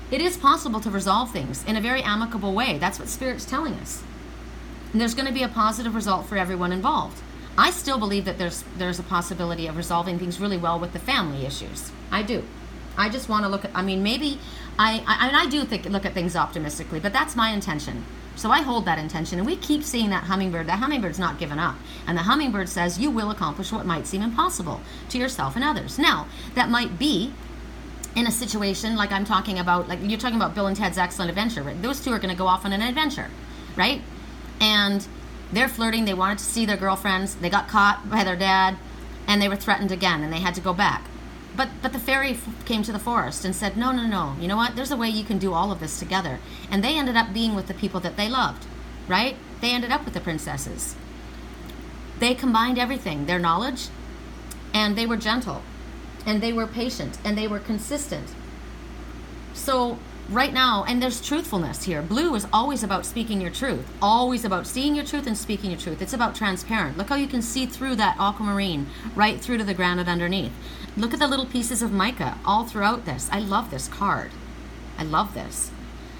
it is possible to resolve things in a very amicable way. That's what Spirit's telling us. And there's going to be a positive result for everyone involved. I still believe that there's a possibility of resolving things really well with the family issues. I do. I just want to look at, I mean, maybe, I do look at things optimistically, but that's my intention. So I hold that intention, and we keep seeing that hummingbird. That hummingbird's not given up. And the hummingbird says you will accomplish what might seem impossible to yourself and others. Now, that might be in a situation like I'm talking about, like you're talking about Bill and Ted's Excellent Adventure. Right? Those two are going to go off on an adventure, right? And they're flirting. They wanted to see their girlfriends. They got caught by their dad, and they were threatened again, and they had to go back. But the fairy came to the forest and said, no. You know what? There's a way you can do all of this together. And they ended up being with the people that they loved, right? They ended up with the princesses. They combined everything, their knowledge, and they were gentle, and they were patient, and they were consistent. So right now, and there's truthfulness here. Blue is always about speaking your truth, always about seeing your truth and speaking your truth. It's about transparent. Look how you can see through that aquamarine, right through to the granite underneath. Look at the little pieces of mica all throughout this. I love this card. I love this.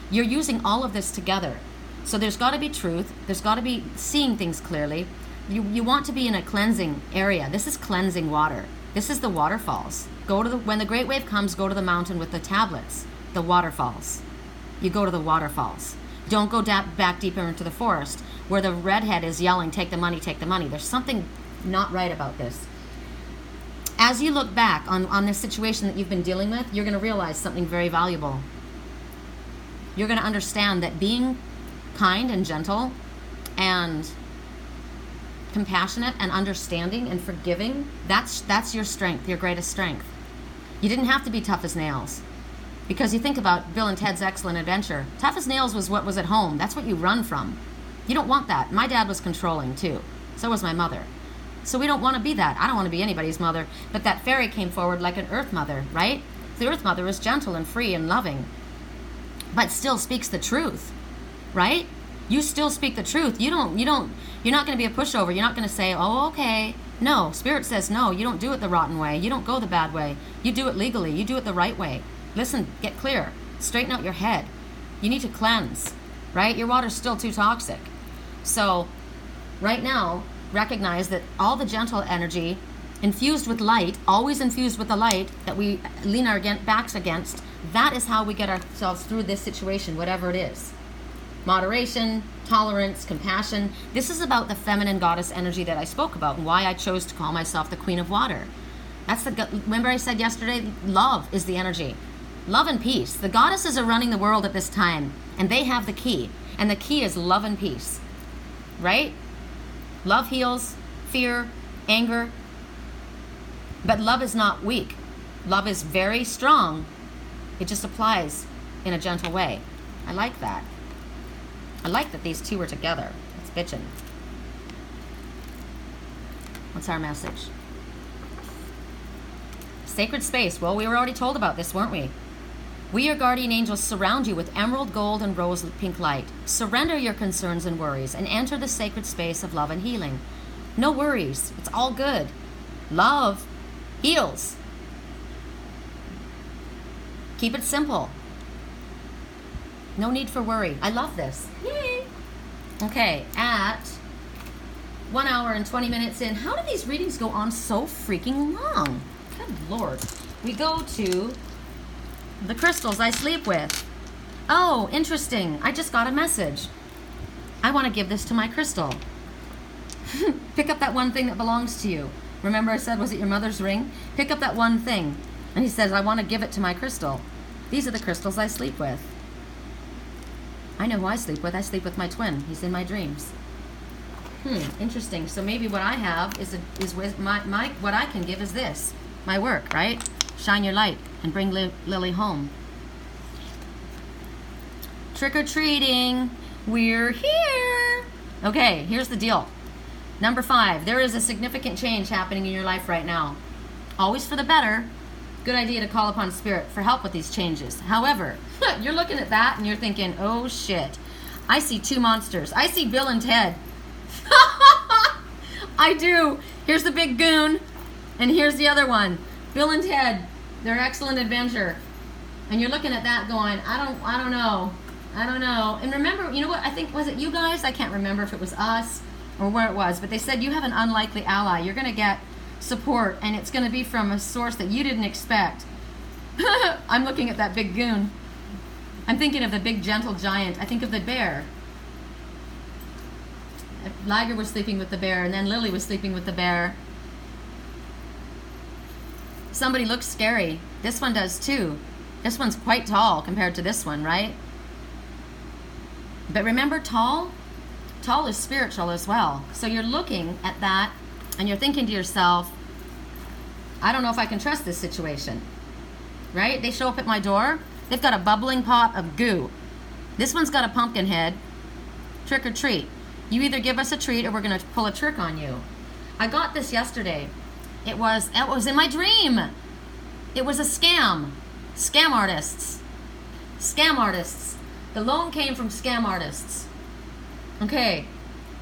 You're using all of this together. So there's got to be truth. There's got to be seeing things clearly. You want to be in a cleansing area. This is cleansing water. This is the waterfalls. When the great wave comes, go to the mountain with the tablets. The waterfalls. You go to the waterfalls. Don't go back deeper into the forest where the redhead is yelling, take the money, take the money. There's something not right about this. As you look back on this situation that you've been dealing with, you're going to realize something very valuable. You're going to understand that being kind and gentle and compassionate and understanding and forgiving, that's your strength, your greatest strength. You didn't have to be tough as nails. Because you think about Bill and Ted's Excellent Adventure. Tough as nails was what was at home. That's what you run from. You don't want that. My dad was controlling too. So was my mother. So we don't want to be that. I don't want to be anybody's mother. But that fairy came forward like an earth mother, right? The earth mother is gentle and free and loving, but still speaks the truth, right? You still speak the truth. You're not going to be a pushover. You're not going to say, oh, okay. No, Spirit says no. You don't do it the rotten way. You don't go the bad way. You do it legally. You do it the right way. Listen, get clear. Straighten out your head. You need to cleanse, right? Your water's still too toxic. So right now, recognize that all the gentle energy infused with light, always infused with the light that we lean our backs against, that is how we get ourselves through this situation, whatever it is. Moderation, tolerance, compassion. This is about the feminine goddess energy that I spoke about and why I chose to call myself the Queen of Water. Remember I said yesterday, love is the energy. Love and peace. The goddesses are running the world at this time, and they have the key. And the key is love and peace. Right? Love heals fear, anger. But love is not weak. Love is very strong. It just applies in a gentle way. I like that. I like that these two are together. It's bitchin'. What's our message? Sacred space. Well, we were already told about this, weren't we? We, your guardian angels, surround you with emerald, gold, and rose pink light. Surrender your concerns and worries and enter the sacred space of love and healing. No worries. It's all good. Love heals. Keep it simple. No need for worry. I love this. Yay! Okay, at 1 hour and 20 minutes in, how do these readings go on so freaking long? Good Lord. We go to the crystals I sleep with. Oh, interesting. I just got a message. I want to give this to my crystal. Pick up that one thing that belongs to you. Remember I said, was it your mother's ring? Pick up that one thing. And he says, I want to give it to my crystal. These are the crystals I sleep with. I know who I sleep with. I sleep with my twin. He's in my dreams. Interesting. So maybe what I have is with my what I can give is this. My work, right? Shine your light and bring Lily home. Trick-or-treating. We're here. Okay, here's the deal. Number 5. There is a significant change happening in your life right now. Always for the better. Good idea to call upon Spirit for help with these changes. However, you're looking at that and you're thinking, oh shit. I see 2 monsters. I see Bill and Ted. I do. Here's the big goon. And here's the other one. Bill and Ted, their excellent adventure. And you're looking at that going, I don't know. And remember, you know what? I think, was it you guys? I can't remember if it was us or where it was. But they said you have an unlikely ally. You're going to get support. And it's going to be from a source that you didn't expect. I'm looking at that big goon. I'm thinking of the big gentle giant. I think of the bear. Liger was sleeping with the bear. And then Lily was sleeping with the bear. Somebody looks scary. This one does too. This one's quite tall compared to this one, right? But remember, tall is spiritual as well. So you're looking at that and you're thinking to yourself, I don't know if I can trust this situation, right? They show up at my door. They've got a bubbling pot of goo. This one's got a pumpkin head. Trick or treat. You either give us a treat or we're going to pull a trick on you. I got this yesterday. It was in my dream. It was a scam. Scam artists. Scam artists. The loan came from scam artists. Okay.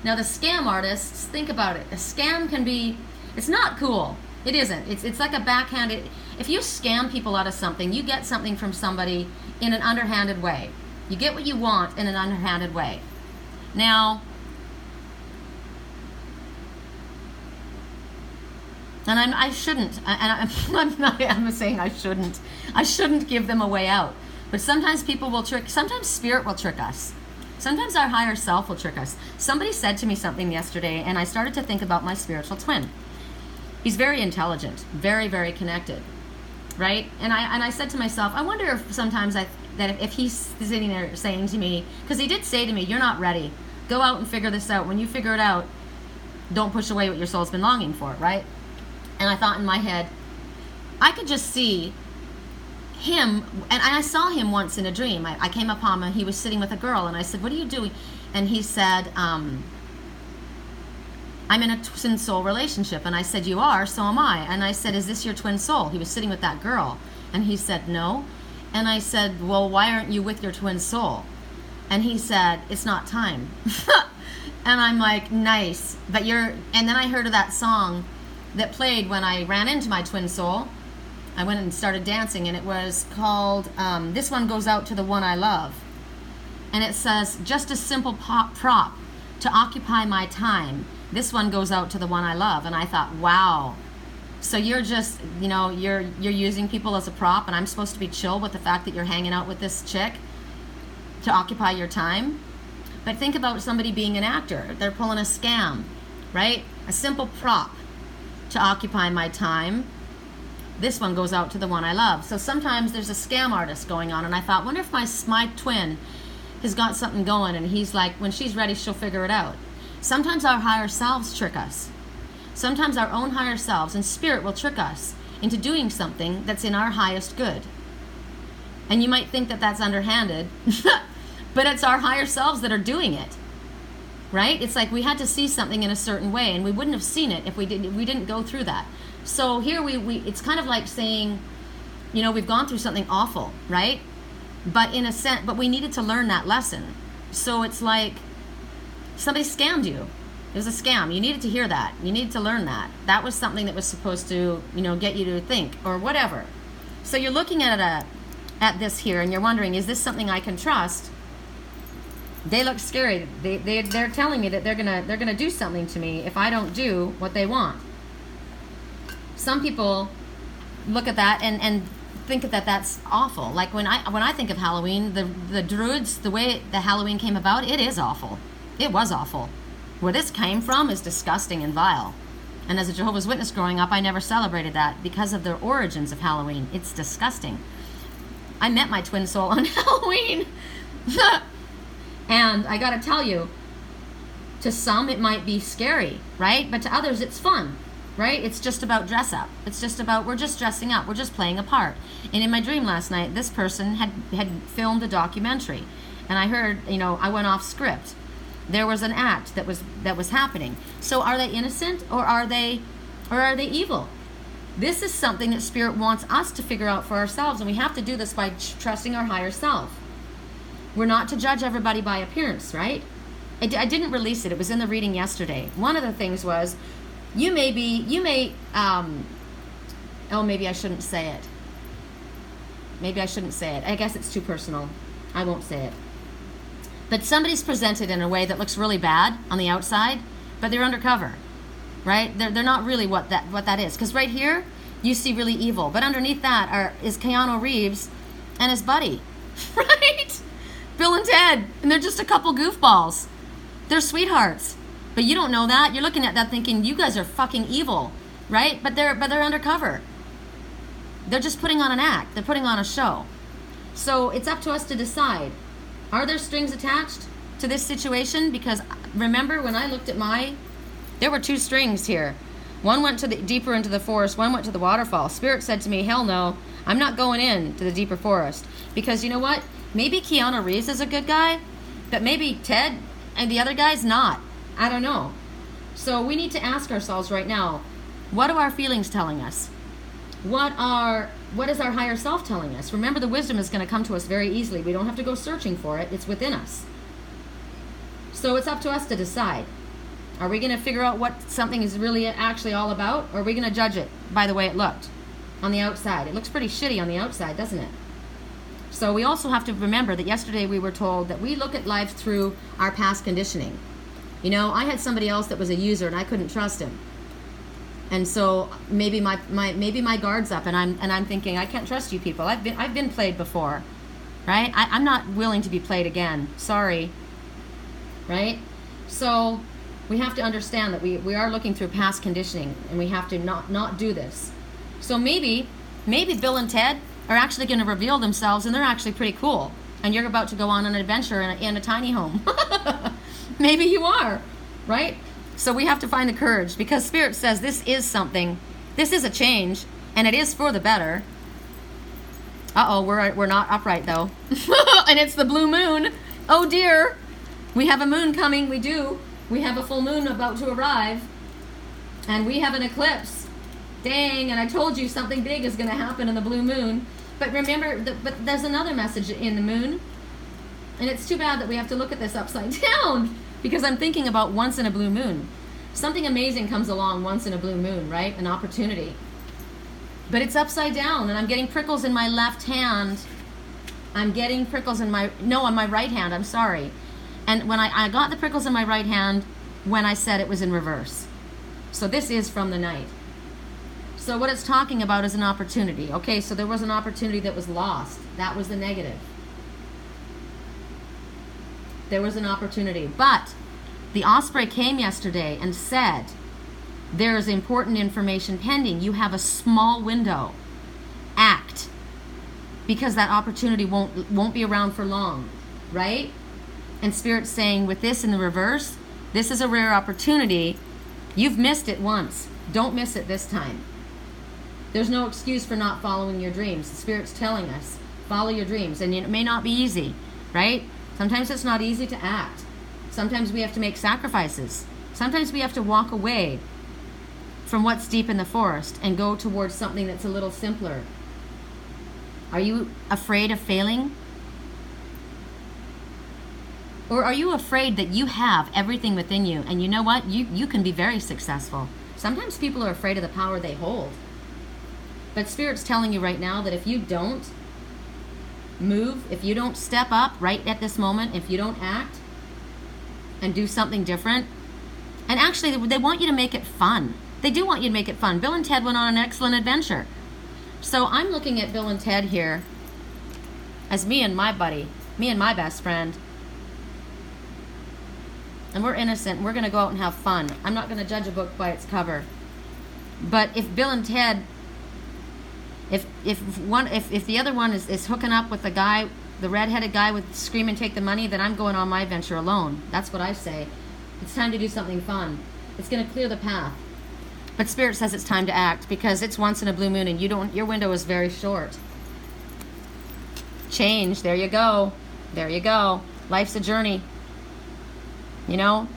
Now the scam artists, think about it. A scam can be, it's not cool. It isn't. It's like a backhanded, if you scam people out of something, you get something from somebody in an underhanded way. You get what you want in an underhanded way. Now, and I shouldn't, I'm saying I shouldn't give them a way out. But sometimes people will sometimes spirit will trick us. Sometimes our higher self will trick us. Somebody said to me something yesterday, and I started to think about my spiritual twin. He's very intelligent, very, very connected, right? And I said to myself, I wonder if sometimes if he's sitting there saying to me, because he did say to me, you're not ready. Go out and figure this out. When you figure it out, don't push away what your soul's been longing for, right? And I thought in my head, I could just see him, and I saw him once in a dream. I came upon him, he was sitting with a girl, and I said, what are you doing? And he said, I'm in a twin soul relationship. And I said, you are, so am I. And I said, is this your twin soul? He was sitting with that girl. And he said, no. And I said, well, why aren't you with your twin soul? And he said, it's not time. And I'm like, nice. But and then I heard of that song that played when I ran into my twin soul. I went and started dancing, and it was called, This One Goes Out to the One I Love. And it says, just a simple prop to occupy my time. This one goes out to the one I love. And I thought, wow. So you're just, you're using people as a prop, and I'm supposed to be chill with the fact that you're hanging out with this chick to occupy your time? But think about somebody being an actor. They're pulling a scam, right? A simple prop to occupy my time. This one goes out to the one I love. So sometimes there's a scam artist going on, and I thought, wonder if my twin has got something going, and he's like, when she's ready, she'll figure it out. Sometimes our higher selves trick us. Sometimes our own higher selves and spirit will trick us into doing something that's in our highest good. And you might think that that's underhanded, but it's our higher selves that are doing it, right? It's like we had to see something in a certain way, and we wouldn't have seen it if we didn't go through that. So here it's kind of like saying, you know, we've gone through something awful, right? But in a sense, but we needed to learn that lesson. So it's like somebody scammed you. It was a scam. You needed to hear that. You needed to learn that. That was something that was supposed to, you know, get you to think or whatever. So you're looking at this here, and you're wondering, is this something I can trust? They look scary. They're telling me that they're gonna do something to me if I don't do what they want. Some people look at that and think that that's awful. Like when I think of Halloween, the Druids, the way the Halloween came about, it is awful. It was awful. Where this came from is disgusting and vile. And as a Jehovah's Witness growing up, I never celebrated that because of the origins of Halloween. It's disgusting. I met my twin soul on Halloween. And I gotta tell you, to some it might be scary, right? But to others it's fun, right? It's just about dress up. It's just about, we're just dressing up. We're just playing a part. And in my dream last night, this person had filmed a documentary. And I heard, you know, I went off script. There was an act that was happening. So are they innocent or are they evil? This is something that Spirit wants us to figure out for ourselves, and we have to do this by trusting our higher self. We're not to judge everybody by appearance, right? I didn't release it. It was in the reading yesterday. One of the things was, maybe I shouldn't say it. Maybe I shouldn't say it. I guess it's too personal. I won't say it. But somebody's presented in a way that looks really bad on the outside, but they're undercover, right? They're not really what that is. Because right here, you see really evil. But underneath that is Keanu Reeves and his buddy, right? Bill and Ted. And they're just a couple goofballs. They're sweethearts. But you don't know that. You're looking at that thinking, you guys are fucking evil, right? But they're undercover. They're just putting on an act. They're putting on a show. So it's up to us to decide. Are there strings attached to this situation? Because remember when I looked at there were two strings here. One went deeper into the forest, one went to the waterfall. Spirit said to me, hell no, I'm not going in to the deeper forest. Because you know what? Maybe Keanu Reeves is a good guy, but maybe Ted and the other guy's not. I don't know. So we need to ask ourselves right now, what are our feelings telling us? What is our higher self telling us? Remember, the wisdom is going to come to us very easily. We don't have to go searching for it. It's within us. So it's up to us to decide. Are we going to figure out what something is really actually all about? Or are we going to judge it by the way it looked on the outside? It looks pretty shitty on the outside, doesn't it? So we also have to remember that yesterday we were told that we look at life through our past conditioning. You know, I had somebody else that was a user and I couldn't trust him. And so maybe my guard's up, and I'm thinking, I can't trust you people. I've been played before, right? I'm not willing to be played again. Sorry, right? So we have to understand that we are looking through past conditioning, and we have to not do this. So maybe Bill and Ted are actually going to reveal themselves, and they're actually pretty cool. And you're about to go on an adventure in a tiny home. Maybe you are, right? So we have to find the courage, because Spirit says this is something, this is a change, and it is for the better. Uh-oh, we're not upright though. And it's the blue moon. Oh dear. We have a moon coming, we do. We have a full moon about to arrive. And we have an eclipse. Dang, and I told you something big is going to happen in the blue moon. But remember, but there's another message in the moon. And it's too bad that we have to look at this upside down. Because I'm thinking about once in a blue moon. Something amazing comes along once in a blue moon, right? An opportunity. But it's upside down, and I'm getting prickles in my left hand. I'm getting prickles on my right hand, I'm sorry. And when I got the prickles in my right hand when I said it was in reverse. So this is from the night. So what it's talking about is an opportunity. Okay, so there was an opportunity that was lost. That was the negative. There was an opportunity. But the Osprey came yesterday and said, there is important information pending. You have a small window. Act. Because that opportunity won't be around for long, right? And Spirit's saying, with this in the reverse, this is a rare opportunity. You've missed it once. Don't miss it this time. There's no excuse for not following your dreams. The Spirit's telling us, follow your dreams. And it may not be easy, right? Sometimes it's not easy to act. Sometimes we have to make sacrifices. Sometimes we have to walk away from what's deep in the forest and go towards something that's a little simpler. Are you afraid of failing? Or are you afraid that you have everything within you, and you know what? You can be very successful. Sometimes people are afraid of the power they hold. But Spirit's telling you right now that if you don't move, if you don't step up right at this moment, if you don't act and do something different, and actually they want you to make it fun. They do want you to make it fun. Bill and Ted went on an excellent adventure. So I'm looking at Bill and Ted here as me and my buddy, me and my best friend. And we're innocent. We're going to go out and have fun. I'm not going to judge a book by its cover. But if Bill and Ted, if the other one is hooking up with the guy, the red-headed guy with scream and take the money, then I'm going on my venture alone. That's what I say. It's time to do something fun. It's going to clear the path. But Spirit says it's time to act because it's once in a blue moon and your window is very short. Change. There you go. There you go. Life's a journey. You know,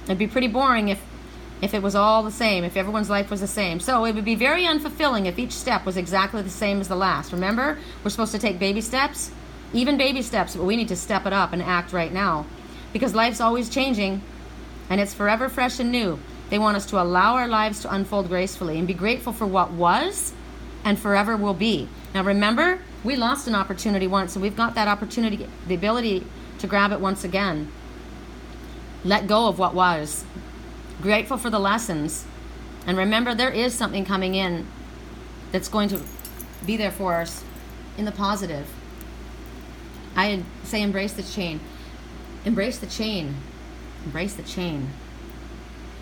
it'd be pretty boring if it was all the same, if everyone's life was the same. So it would be very unfulfilling if each step was exactly the same as the last. Remember, we're supposed to take baby steps, even baby steps, but we need to step it up and act right now because life's always changing and it's forever fresh and new. They want us to allow our lives to unfold gracefully and be grateful for what was and forever will be. Now remember, we lost an opportunity once and we've got that opportunity, the ability to grab it once again. Let go of what was. Grateful for the lessons. And remember, there is something coming in that's going to be there for us in the positive. I say embrace the chain. Embrace the chain. Embrace the chain.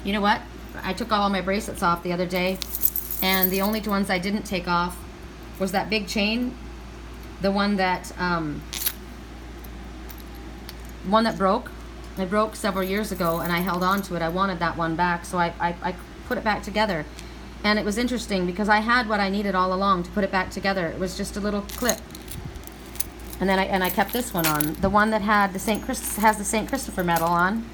You know what? I took all my bracelets off the other day, and the only ones I didn't take off was that big chain, the one that broke. It broke several years ago and I held on to it. I wanted that one back, so I put it back together. And it was interesting because I had what I needed all along to put it back together. It was just a little clip. And then I kept this one on. The one that had the St. Christopher medal on.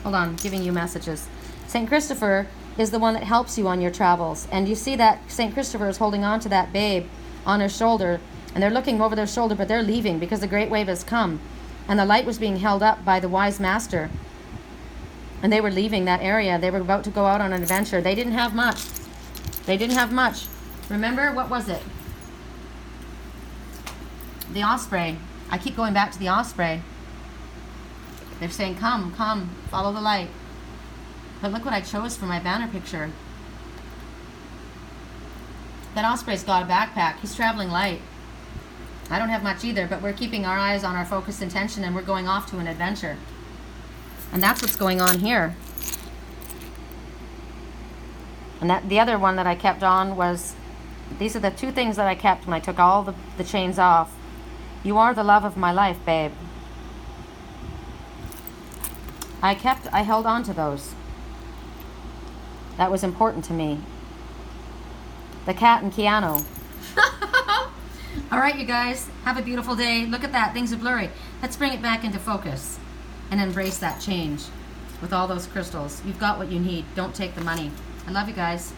Hold on, giving you messages. St. Christopher is the one that helps you on your travels. And you see that St. Christopher is holding on to that babe on her shoulder. And they're looking over their shoulder, but they're leaving because the great wave has come. And the light was being held up by the wise master. And they were leaving that area. They were about to go out on an adventure. They didn't have much. They didn't have much. Remember, what was it? The osprey. I keep going back to the osprey. They're saying, come, come, follow the light. But look what I chose for my banner picture. That osprey's got a backpack. He's traveling light. I don't have much either, but we're keeping our eyes on our focused intention and we're going off to an adventure. And that's what's going on here. And that the other one that I kept on was, these are the two things that I kept when I took all the chains off. You are the love of my life, babe. I held on to those. That was important to me. The cat and Keanu. All right, you guys, have a beautiful day. Look at that, things are blurry. Let's bring it back into focus and embrace that change with all those crystals. You've got what you need. Don't take the money. I love you guys.